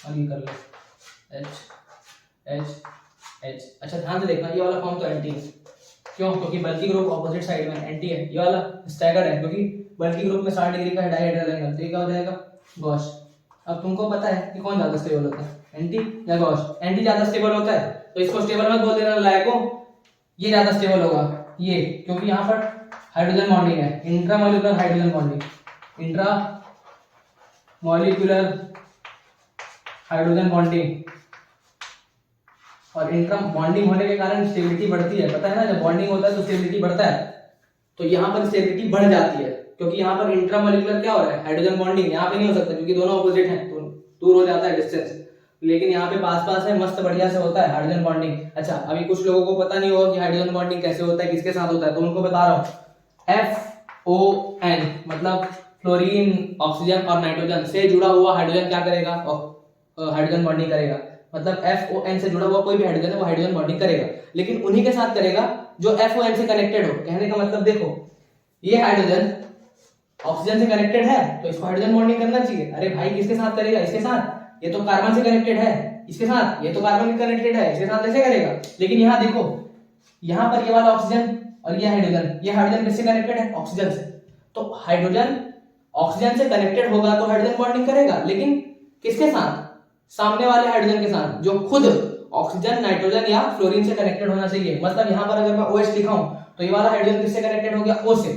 और ये कर ले H H H। अच्छा ध्यान से देखना, ये वाला फॉर्म तो एंटी है, क्यों? क्योंकि बल्कि ग्रुप ऑपोजिट साइड में एंटी है। ये वाला स्टैगर्ड है क्योंकि बल्कि ग्रुप में 60 डिग्री का है डायहेड्रल एंगल, तो ये क्या हो जाएगा? गॉस। अब तुमको पता है कि कौन ज्यादा स्टेबल होता है, एंटी या गॉस? एंटी ज्यादा स्टेबल होता है, तो इसको स्टेबल मत बोल देना लायको, ये ज्यादा स्टेबल होगा ये, क्योंकि यहाँ पर हाइड्रोजन बॉन्डिंग है, intramolecular hydrogen bonding, intramolecular hydrogen bonding. और इंट्रा बॉन्डिंग होने के कारण स्टेबिलिटी बढ़ती है, पता है ना, जब बॉन्डिंग होता है तो स्टेबिलिटी बढ़ता है, तो यहाँ पर स्टेबिलिटी बढ़ जाती है क्योंकि यहाँ पर इंट्रामोलिकुलर क्या हो रहा है? Hydrogen bonding. यहाँ पे नहीं हो सकता क्योंकि दोनों ऑपोजिट हैं, तो दूर हो जाता है डिस्टेंस, लेकिन यहाँ पे पास है, मस्त बढ़िया से होता है हाइड्रोजन बॉन्डिंग। अच्छा अभी कुछ लोगों को पता नहीं होगा कि हाइड्रोजन बॉन्डिंग कैसे होता है, किसके साथ होता है, तो उनको बता रहा हूँ। FON मतलब फ्लोरीन, ऑक्सीजन और नाइट्रोजन से जुड़ा हुआ हाइड्रोजन क्या करेगा? हाइड्रोजन बॉन्डिंग करेगा। मतलब FON से जुड़ा हुआ कोई भी हाइड्रोजन है वो हाइड्रोजन बॉन्डिंग करेगा, लेकिन उन्हीं के साथ करेगा जो FON से कनेक्टेड हो। कहने का मतलब देखो, ये हाइड्रोजन ऑक्सीजन से कनेक्टेड है तो इसको हाइड्रोजन बॉन्डिंग करना चाहिए। अरे भाई किसके साथ करेगा? इसके साथ। ये तो कार्बन से कनेक्टेड है, इसके साथ। ये तो कार्बन से कनेक्टेड है, इसके साथ कैसे करेगा? लेकिन यहाँ देखो, यहाँ पर ये वाला ऑक्सीजन और ये हाइड्रोजन किससे कनेक्टेड है? ऑक्सीजन से। तो हाइड्रोजन ऑक्सीजन से कनेक्टेड होगा तो हाइड्रोजन बॉन्डिंग करेगा, लेकिन किसके साथ? सामने वाले हाइड्रोजन के साथ जो खुद ऑक्सीजन, नाइट्रोजन या फ्लोरीन से कनेक्टेड होना चाहिए। मतलब यहाँ पर अगर मैं OH लिखाऊं तो ये वाला हाइड्रोजन किससे कनेक्टेड हो गया? O से।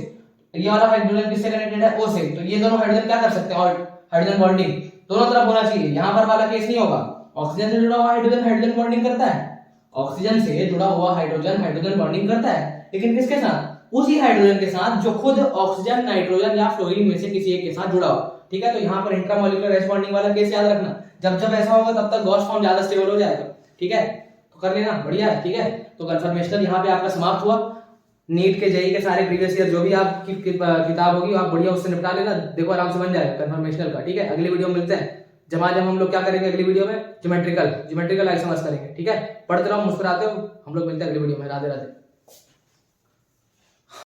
ये वाला हाइड्रोजन किससे कनेक्टेड है? O से। तो ये दोनों हाइड्रोजन क्या कर सकते हैं? और हाइड्रोजन बॉन्डिंग दोनों तरफ होना चाहिए। यहाँ पर वाला केस नहीं होगा। ऑक्सीजन से जुड़ा हुआ हाइड्रोजन हाइड्रोजन बॉन्डिंग करता है, ऑक्सीजन से जुड़ा हुआ हाइड्रोजन हाइड्रोजन बॉन्डिंग करता है, लेकिन किसके साथ? उसी हाइड्रोजन के साथ जो खुद ऑक्सीजन, नाइट्रोजन या फ्लोरीन में से किसी एक के साथ जुड़ा हो, ठीक है। तो यहाँ पर इंट्रामोलिकुलर H बॉन्डिंग वाला केस याद रखना। जब जब ऐसा होगा तब तक गॉस फॉर्म ज्यादा स्टेबल हो जाएगा, ठीक है। तो कर लेना, बढ़िया है, ठीक है। तो कन्फर्मेशनल यहाँ पे आपका समाप्त हुआ। नीट के जेई के सारे प्रीवियस ईयर जो भी आपकी किताब होगी आप बढ़िया उससे निपटा लेना, देखो आराम से बन जाएगा कन्फर्मेशनल का, ठीक है। अगली वीडियो में मिलते हैं, जब हम लोग क्या करेंगे अगली वीडियो में? ज्योमेट्रिकल आइसोमर्स करेंगे, ठीक है। पढ़ते रहो, मुस्कुराते हो, हम लोग मिलते हैं अगली वीडियो में। राधे राधे।